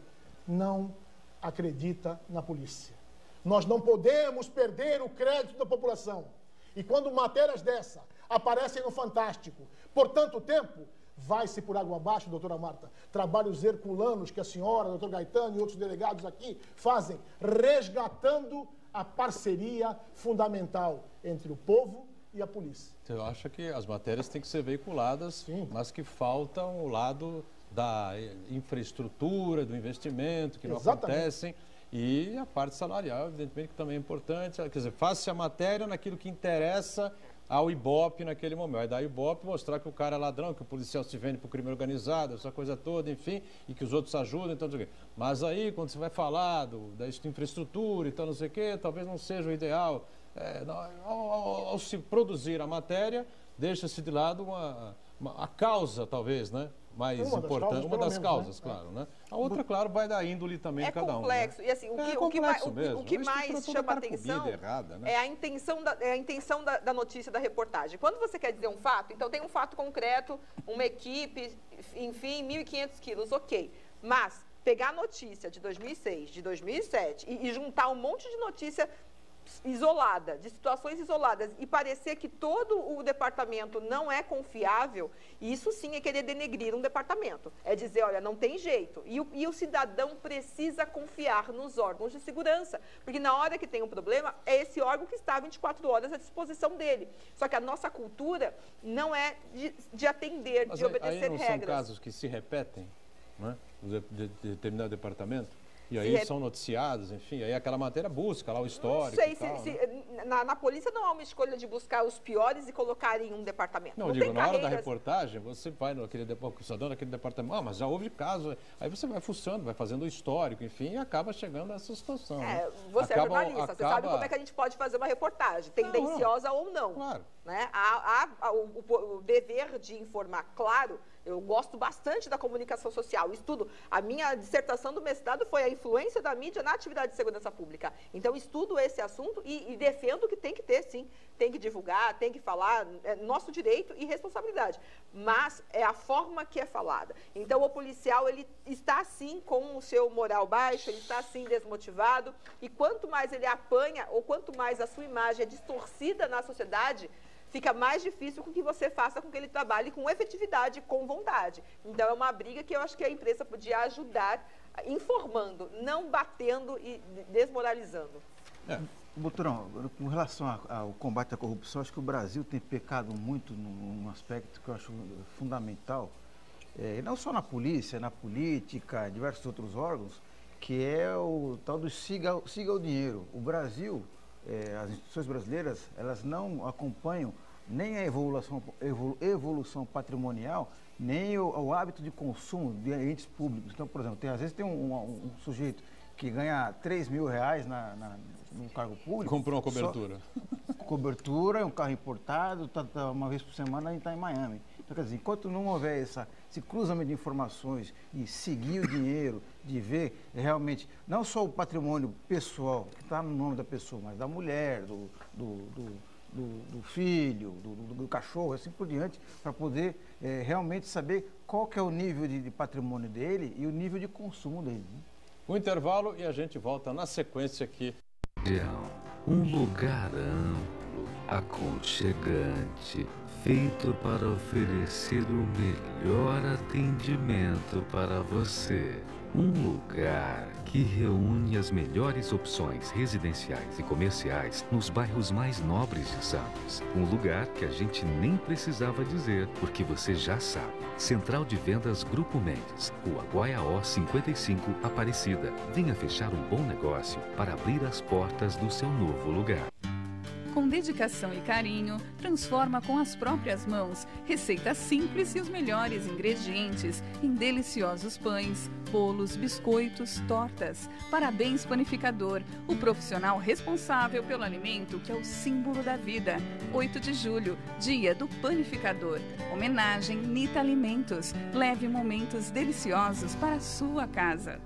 não acredita na polícia. Nós não podemos perder o crédito da população. E quando matérias dessa aparecem no Fantástico por tanto tempo, vai-se por água abaixo, doutora Marta. Trabalhos herculanos que a senhora, doutor Gaetano e outros delegados aqui fazem, resgatando a parceria fundamental entre o povo e a polícia. Eu acho que as matérias têm que ser veiculadas, sim, mas que faltam o lado da infraestrutura, do investimento, que não acontecem. E a parte salarial, evidentemente, que também é importante. Quer dizer, faça a matéria naquilo que interessa ao Ibope naquele momento. Aí da Ibope mostrar que o cara é ladrão, que o policial se vende para o crime organizado, essa coisa toda, enfim, e que os outros ajudam, então não sei o quê. Mas aí, quando você vai falar da infraestrutura e tal, não sei o quê, talvez não seja o ideal. Ao se produzir a matéria, deixa-se de lado a causa, talvez, né? Mais importante, uma das causas, claro, né? A outra, claro, vai da índole também de cada um. É complexo, né? E assim, o que mais chama atenção é a intenção da notícia, da reportagem. Quando você quer dizer um fato, então tem um fato concreto, uma equipe, enfim, 1.500 quilos, ok. Mas pegar a notícia de 2006, de 2007 e juntar um monte de notícia isolada, de situações isoladas, e parecer que todo o departamento não é confiável, isso sim é querer denegrir um departamento. É dizer, olha, não tem jeito. E o cidadão precisa confiar nos órgãos de segurança, porque na hora que tem um problema, é esse órgão que está 24 horas à disposição dele. Só que a nossa cultura não é de atender, de obedecer aí não regras. São casos que se repetem, não é? De determinado departamento? E aí são noticiados, enfim, aí aquela matéria busca lá o histórico. Não sei, na polícia não há uma escolha de buscar os piores e colocar em um departamento. Não, digo, na hora da reportagem, você vai naquele departamento, mas já houve caso, aí você vai fuçando, vai fazendo o histórico, enfim, e acaba chegando a essa situação. Né? Você é jornalista, você sabe como é que a gente pode fazer uma reportagem, tendenciosa ou não. Claro. Né? O dever de informar, claro. Eu gosto bastante da comunicação social, estudo. A minha dissertação do mestrado foi a influência da mídia na atividade de segurança pública. Então, estudo esse assunto e defendo que tem que ter, sim. Tem que divulgar, tem que falar, é nosso direito e responsabilidade. Mas é a forma que é falada. Então, o policial, ele está, sim, com o seu moral baixo, ele está, sim, desmotivado. E quanto mais ele apanha, ou quanto mais a sua imagem é distorcida na sociedade, fica mais difícil com que você faça com que ele trabalhe com efetividade, com vontade. Então, é uma briga que eu acho que a imprensa podia ajudar informando, não batendo e desmoralizando. Doutorão, com relação ao combate à corrupção, acho que o Brasil tem pecado muito num aspecto que eu acho fundamental, não só na polícia, na política, diversos outros órgãos, que é o tal do siga o dinheiro. O Brasil, as instituições brasileiras, elas não acompanham nem a evolução patrimonial, nem o hábito de consumo de entes públicos. Então, por exemplo, às vezes tem um sujeito que ganha R$3.000 no cargo público. Comprou uma cobertura. cobertura, é um carro importado, uma vez por semana a gente está em Miami. Então, quer dizer, enquanto não houver esse cruzamento de informações e seguir o dinheiro, de ver realmente, não só o patrimônio pessoal, que está no nome da pessoa, mas da mulher, do filho, do cachorro, assim por diante, para poder realmente saber qual que é o nível de patrimônio dele e o nível de consumo dele. Né? Um intervalo e a gente volta na sequência aqui. Um lugar amplo, aconchegante, feito para oferecer o melhor atendimento para você. Um lugar que reúne as melhores opções residenciais e comerciais nos bairros mais nobres de Santos. Um lugar que a gente nem precisava dizer, porque você já sabe. Central de Vendas Grupo Mendes, Rua Guaiaó 55, Aparecida. Venha fechar um bom negócio para abrir as portas do seu novo lugar. Com dedicação e carinho, transforma com as próprias mãos receitas simples e os melhores ingredientes em deliciosos pães, bolos, biscoitos, tortas. Parabéns, Panificador, o profissional responsável pelo alimento que é o símbolo da vida. 8 de julho, Dia do Panificador. Homenagem Nita Alimentos. Leve momentos deliciosos para a sua casa.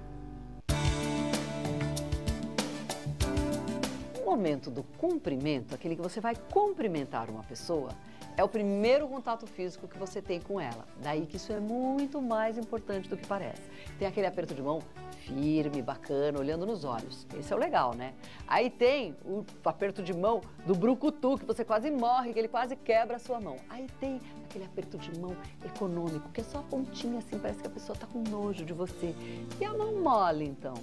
O momento do cumprimento, aquele que você vai cumprimentar uma pessoa, é o primeiro contato físico que você tem com ela. Daí que isso é muito mais importante do que parece. Tem aquele aperto de mão firme, bacana, olhando nos olhos. Esse é o legal, né? Aí tem o aperto de mão do brucutu, que você quase morre, que ele quase quebra a sua mão. Aí tem aquele aperto de mão econômico, que é só a pontinha assim, parece que a pessoa está com nojo de você. E a mão mole, então?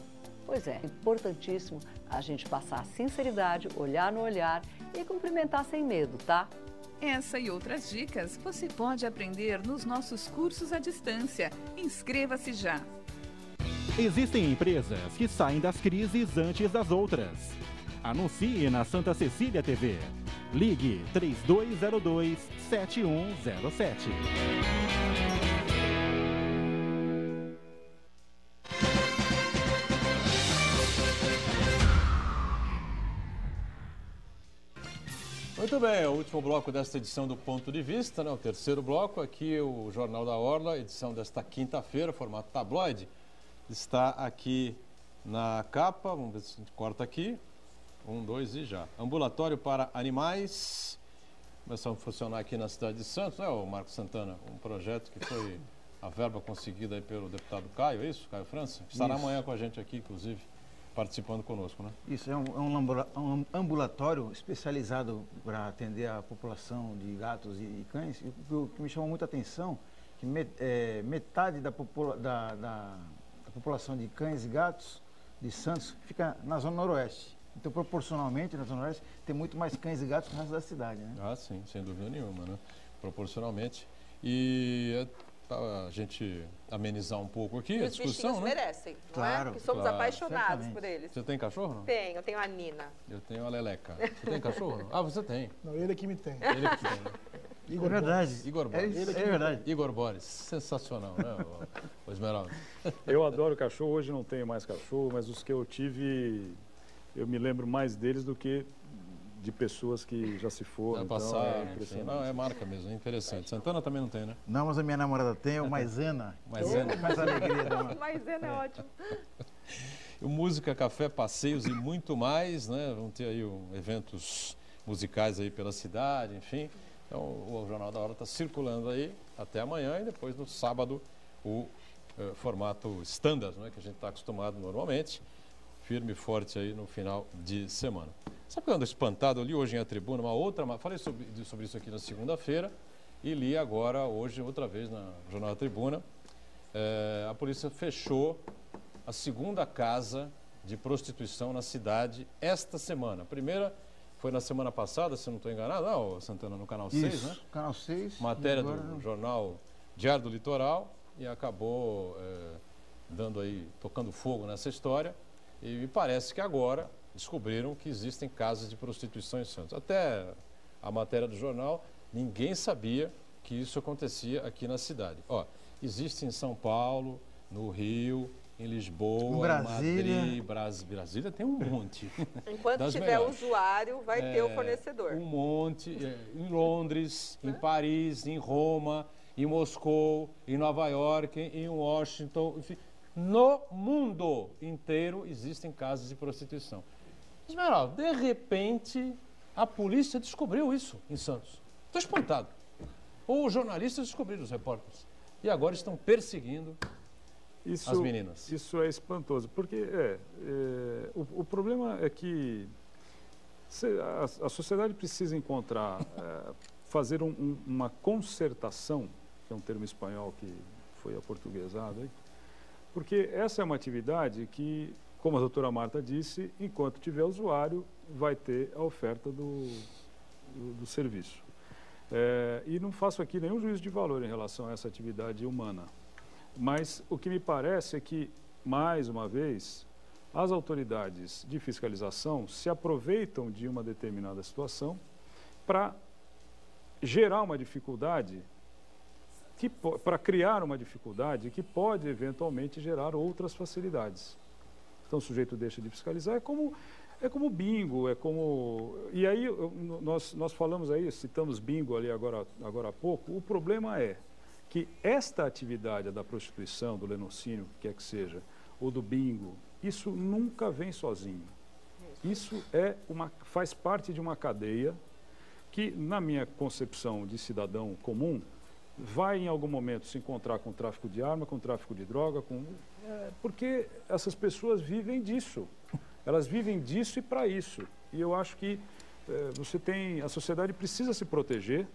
Pois é, importantíssimo a gente passar a sinceridade, olhar no olhar e cumprimentar sem medo, tá? Essa e outras dicas você pode aprender nos nossos cursos à distância. Inscreva-se já! Existem empresas que saem das crises antes das outras. Anuncie na Santa Cecília TV. Ligue 3202-7107. Muito bem, o último bloco desta edição do Ponto de Vista, né? O terceiro bloco, aqui o Jornal da Orla, edição desta quinta-feira, formato tabloide, está aqui na capa, vamos ver se a gente corta aqui, 1, 2 e já. Ambulatório para animais, começou a funcionar aqui na cidade de Santos, né, o Marcos Santana, um projeto que foi a verba conseguida aí pelo deputado Caio, é isso? Caio França? Estará amanhã com a gente aqui, inclusive, participando conosco, né? Isso, é um ambulatório especializado para atender a população de gatos e cães. E o que me chamou muita atenção que metade da população de cães e gatos de Santos fica na Zona Noroeste. Então, proporcionalmente, na Zona Noroeste, tem muito mais cães e gatos que o resto da cidade, né? Ah, sim, sem dúvida nenhuma, né? Proporcionalmente. E a gente amenizar um pouco aqui a discussão, né? Merecem, não claro, é? Que somos apaixonados por eles. Você tem cachorro, não? Tenho, eu tenho a Nina. Eu tenho a Leleca. Você tem cachorro? Não? Ah, você tem. Não, ele é que me tem. Ele que tem. Igor, é verdade. Igor Boris. É verdade. Igor Boris. Sensacional, né, o Esmeralda? Eu adoro cachorro, hoje não tenho mais cachorro, mas os que eu tive, eu me lembro mais deles do que de pessoas que já se foram. Então passar, não, é marca mesmo, é interessante. Santana também não tem, né? Não, mas a minha namorada tem, o Maisena. Maisena. Faz alegria dela. Maisena é ótimo. O Música, Café, Passeios e muito mais, né? Vão ter aí eventos musicais aí pela cidade, enfim. Então o Jornal da Hora está circulando aí até amanhã e depois no sábado o formato standard, né? Que a gente está acostumado normalmente. Firme e forte aí no final de semana. Sabe que eu ando espantado? Eu li hoje em A Tribuna uma outra... Falei sobre isso aqui na segunda-feira e li agora, hoje, outra vez na Jornal da Tribuna. A polícia fechou a segunda casa de prostituição na cidade esta semana. A primeira foi na semana passada, se não estou enganado, não, Santana, no Canal 6, né? Canal 6. Matéria do jornal Diário do Litoral e acabou tocando fogo nessa história. E me parece que agora descobriram que existem casas de prostituição em Santos. Até a matéria do jornal, ninguém sabia que isso acontecia aqui na cidade. Ó, existe em São Paulo, no Rio, em Lisboa, Brasília. em Madrid, Brasília tem um monte. Enquanto tiver usuário, vai ter o fornecedor. Um monte, em Londres, em Paris, em Roma, em Moscou, em Nova York, em Washington, enfim, no mundo inteiro existem casas de prostituição. Esmeralda, de repente, a polícia descobriu isso em Santos. Estou espantado. Ou os jornalistas descobriram, os repórteres. E agora estão perseguindo as meninas. Isso é espantoso, porque o problema é que a sociedade precisa encontrar, fazer uma concertação, que é um termo espanhol que foi aportuguesado aí, porque essa é uma atividade que, como a doutora Marta disse, enquanto tiver usuário, vai ter a oferta do serviço. E não faço aqui nenhum juízo de valor em relação a essa atividade humana. Mas o que me parece é que, mais uma vez, as autoridades de fiscalização se aproveitam de uma determinada situação para gerar uma dificuldade, para criar uma dificuldade que pode eventualmente gerar outras facilidades. Então o sujeito deixa de fiscalizar, é como bingo, E aí nós falamos aí, citamos bingo ali agora há pouco, o problema é que esta atividade da prostituição, do lenocínio, que quer que seja, ou do bingo, isso nunca vem sozinho. Isso faz parte de uma cadeia que, na minha concepção de cidadão comum, vai em algum momento se encontrar com tráfico de arma, com tráfico de droga, porque essas pessoas vivem disso. Elas vivem disso e para isso. E eu acho que a sociedade precisa se proteger.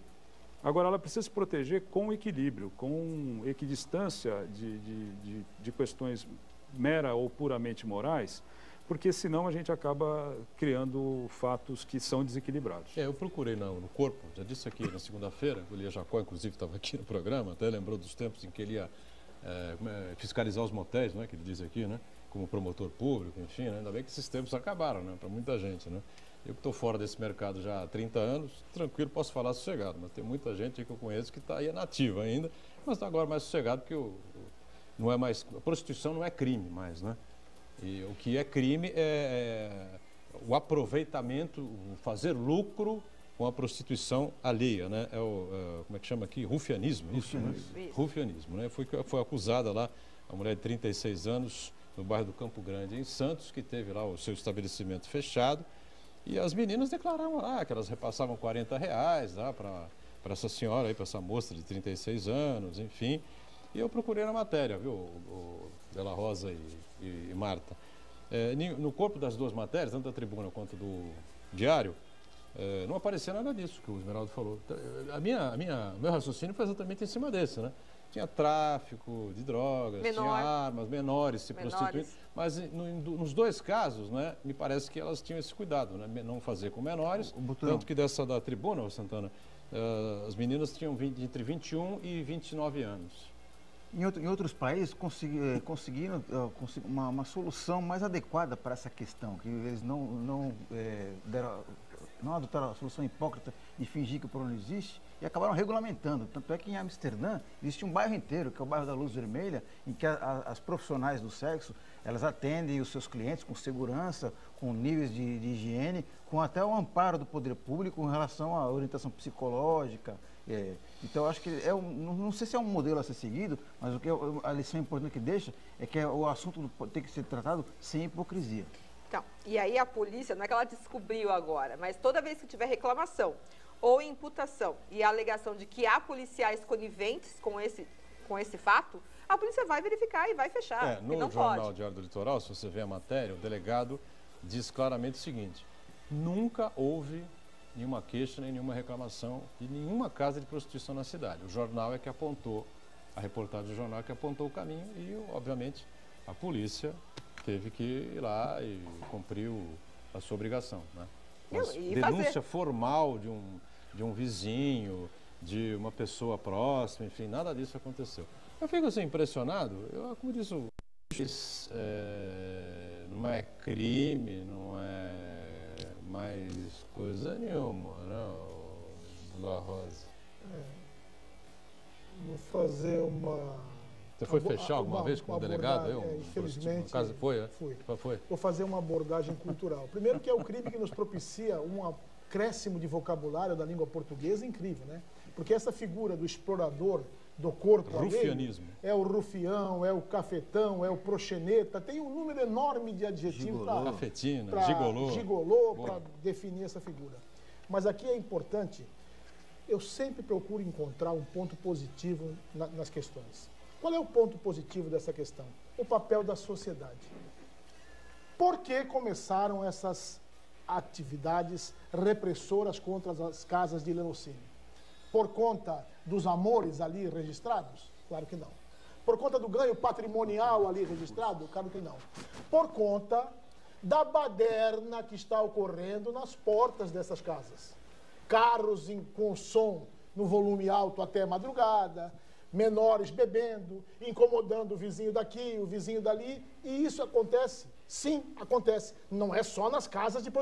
Agora, ela precisa se proteger com equilíbrio, com equidistância de questões mera ou puramente morais, porque senão a gente acaba criando fatos que são desequilibrados. Eu procurei no corpo, já disse aqui na segunda-feira, o Elia Jacó, inclusive, estava aqui no programa, até lembrou dos tempos em que ele ia fiscalizar os motéis, né, que ele diz aqui, né, como promotor público, enfim, né, ainda bem que esses tempos acabaram, né, para muita gente, né. Eu que estou fora desse mercado já há 30 anos, tranquilo, posso falar sossegado, mas tem muita gente que eu conheço que está aí nativa ainda, mas está agora mais sossegado porque a prostituição não é crime mais, né? E o que é crime é o aproveitamento, o fazer lucro com a prostituição alheia, né? Como é que chama aqui? Rufianismo, isso, né? Rufianismo, né? Foi acusada lá, a mulher de 36 anos, no bairro do Campo Grande, em Santos, que teve lá o seu estabelecimento fechado. E as meninas declararam lá que elas repassavam R$40 lá para essa senhora aí, para essa moça de 36 anos, enfim. E eu procurei na matéria, viu, o Della Rosa e Marta. No corpo das duas matérias, tanto da Tribuna quanto do Diário, não aparecia nada disso que o Esmeraldo falou. Meu raciocínio foi exatamente em cima desse, né? Tinha tráfico de drogas, tinha armas, menores se prostituindo. Mas nos dois casos, né, me parece que elas tinham esse cuidado, né, não fazer com menores. Tanto que dessa da Tribuna, Santana, as meninas tinham entre 21 e 29 anos. Em outros países conseguiram uma solução mais adequada para essa questão, que eles não adotaram a solução hipócrita de fingir que o problema não existe e acabaram regulamentando. Tanto é que em Amsterdã existe um bairro inteiro, que é o bairro da Luz Vermelha, em que as profissionais do sexo, elas atendem os seus clientes com segurança, com níveis de higiene, com até o amparo do poder público em relação à orientação psicológica. Então, eu acho que não sei se é um modelo a ser seguido, mas a lição importante que deixa é que o assunto tem que ser tratado sem hipocrisia. Então, e aí a polícia, não é que ela descobriu agora, mas toda vez que tiver reclamação ou imputação e a alegação de que há policiais coniventes com esse fato, a polícia vai verificar e vai fechar. No jornal Diário do Litoral, se você vê a matéria, o delegado diz claramente o seguinte: nunca houve nenhuma queixa nem nenhuma reclamação de nenhuma casa de prostituição na cidade. O jornal é que apontou, a reportagem do jornal é que apontou o caminho e, obviamente, a polícia teve que ir lá e cumpriu a sua obrigação, né? Mas denúncia formal de um vizinho, de uma pessoa próxima, enfim, nada disso aconteceu. Eu fico assim impressionado, como diz o não é crime, não é mais coisa nenhuma, não, La Rosa. Vou fazer uma Você foi fechar alguma vez com o delegado? Infelizmente, no caso, foi? Fui. Foi. Vou fazer uma abordagem cultural. Primeiro que é o crime que nos propicia um acréscimo de vocabulário da língua portuguesa incrível, né? Porque essa figura do explorador do corpo alheio é o rufião, é o cafetão, é o proxeneta, tem um número enorme de adjetivos para gigolô, para definir essa figura. Mas aqui é importante, eu sempre procuro encontrar um ponto positivo nas questões. Qual é o ponto positivo dessa questão? O papel da sociedade. Por que começaram essas atividades repressoras contra as casas de latrocínio? Por conta dos amores ali registrados? Claro que não. Por conta do ganho patrimonial ali registrado? Claro que não. Por conta da baderna que está ocorrendo nas portas dessas casas. Carros com som no volume alto até madrugada, menores bebendo, incomodando o vizinho daqui, o vizinho dali, e isso acontece. Sim, acontece. Não é só nas casas de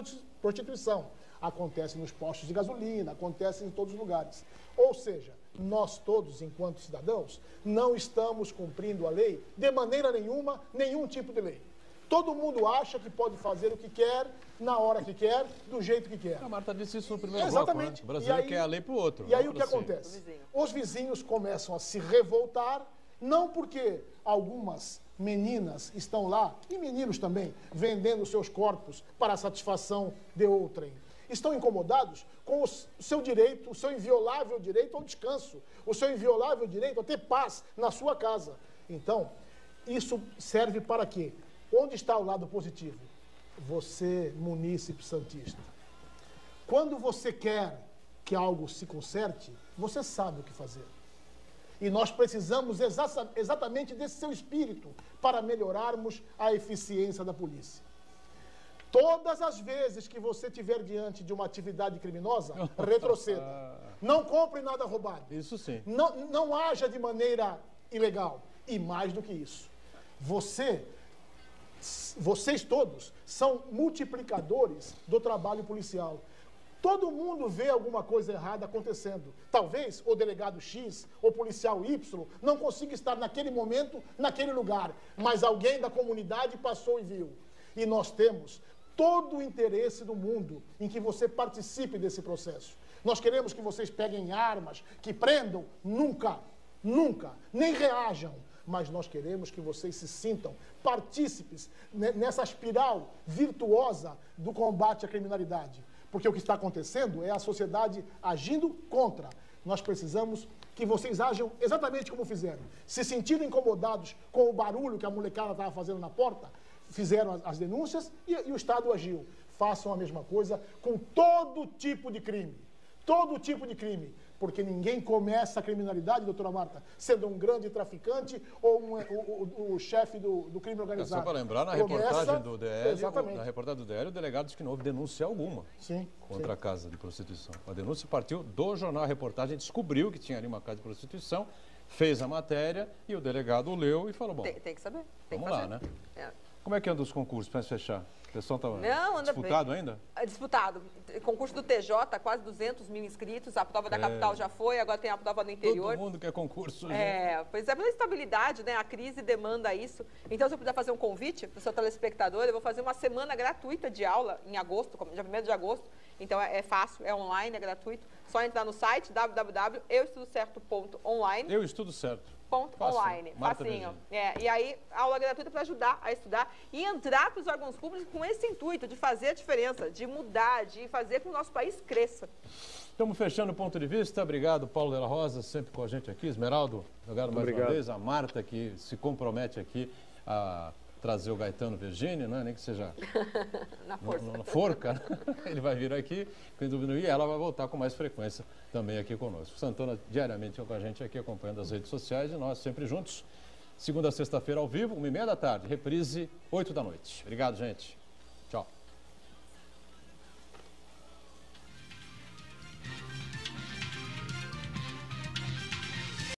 prostituição. Acontece nos postos de gasolina, acontece em todos os lugares. Ou seja, nós todos, enquanto cidadãos, não estamos cumprindo a lei de maneira nenhuma, nenhum tipo de lei. Todo mundo acha que pode fazer o que quer, na hora que quer, do jeito que quer. A Marta disse isso no primeiro Exatamente. bloco, né? O brasileiro quer a lei para o outro. E aí o que acontece? Os vizinhos começam a se revoltar, não porque algumas meninas estão lá, e meninos também, vendendo seus corpos para a satisfação de outrem. Estão incomodados com o seu direito, o seu inviolável direito ao descanso, o seu inviolável direito a ter paz na sua casa. Então, isso serve para quê? Onde está o lado positivo? Você, munícipe santista. Quando você quer que algo se conserte, você sabe o que fazer. E nós precisamos exatamente desse seu espírito para melhorarmos a eficiência da polícia. Todas as vezes que você estiver diante de uma atividade criminosa, retroceda. Não compre nada roubado. Isso sim. Não haja de maneira ilegal. E mais do que isso, vocês todos são multiplicadores do trabalho policial. Todo mundo vê alguma coisa errada acontecendo. Talvez o delegado X ou policial Y não consiga estar naquele momento, naquele lugar, mas alguém da comunidade passou e viu. E nós temos todo o interesse do mundo em que você participe desse processo. Nós queremos que vocês peguem armas, que prendam, nunca, nem reajam. Mas nós queremos que vocês se sintam partícipes nessa espiral virtuosa do combate à criminalidade. Porque o que está acontecendo é a sociedade agindo contra. Nós precisamos que vocês ajam exatamente como fizeram. Se sentiram incomodados com o barulho que a molecada estava fazendo na porta, fizeram as denúncias e o Estado agiu. Façam a mesma coisa com todo tipo de crime. Todo tipo de crime. Porque ninguém começa a criminalidade, doutora Marta, sendo um grande traficante ou o chefe do crime organizado. Só para lembrar, na reportagem do DL, o delegado disse que não houve denúncia alguma contra a casa de prostituição. A denúncia partiu do jornal. A reportagem descobriu que tinha ali uma casa de prostituição, fez a matéria e o delegado leu e falou, bom, tem que saber. Vamos lá, né? Como é que anda os concursos para fechar? O pessoal está disputado bem. Ainda? É disputado. Concurso do TJ, quase 200 mil inscritos. A prova da capital já foi, agora tem a prova do interior. Todo mundo quer concurso. Pois é, pela estabilidade, né? A crise demanda isso. Então, se eu puder fazer um convite para o seu telespectador, eu vou fazer uma semana gratuita de aula em agosto, dia 1º de agosto. Então, é fácil, é online, é gratuito. Só entrar no site www.euestudocerto.online. Eu estudo certo. Online, facinho. E aí, aula gratuita para ajudar a estudar e entrar para os órgãos públicos com esse intuito de fazer a diferença, de mudar, de fazer com que o nosso país cresça. Estamos fechando o ponto de vista. Obrigado, Paulo de la Rosa, sempre com a gente aqui. Esmeraldo, obrigado mais uma vez. A Marta, que se compromete aqui a trazer o Gaetano Virgínio, né? Nem que seja na forca. Ele vai vir aqui, e ela vai voltar com mais frequência também aqui conosco. Santana diariamente com a gente aqui, acompanhando as redes sociais e nós sempre juntos. Segunda a sexta-feira ao vivo, 1h30 da tarde, reprise 8 da noite. Obrigado, gente.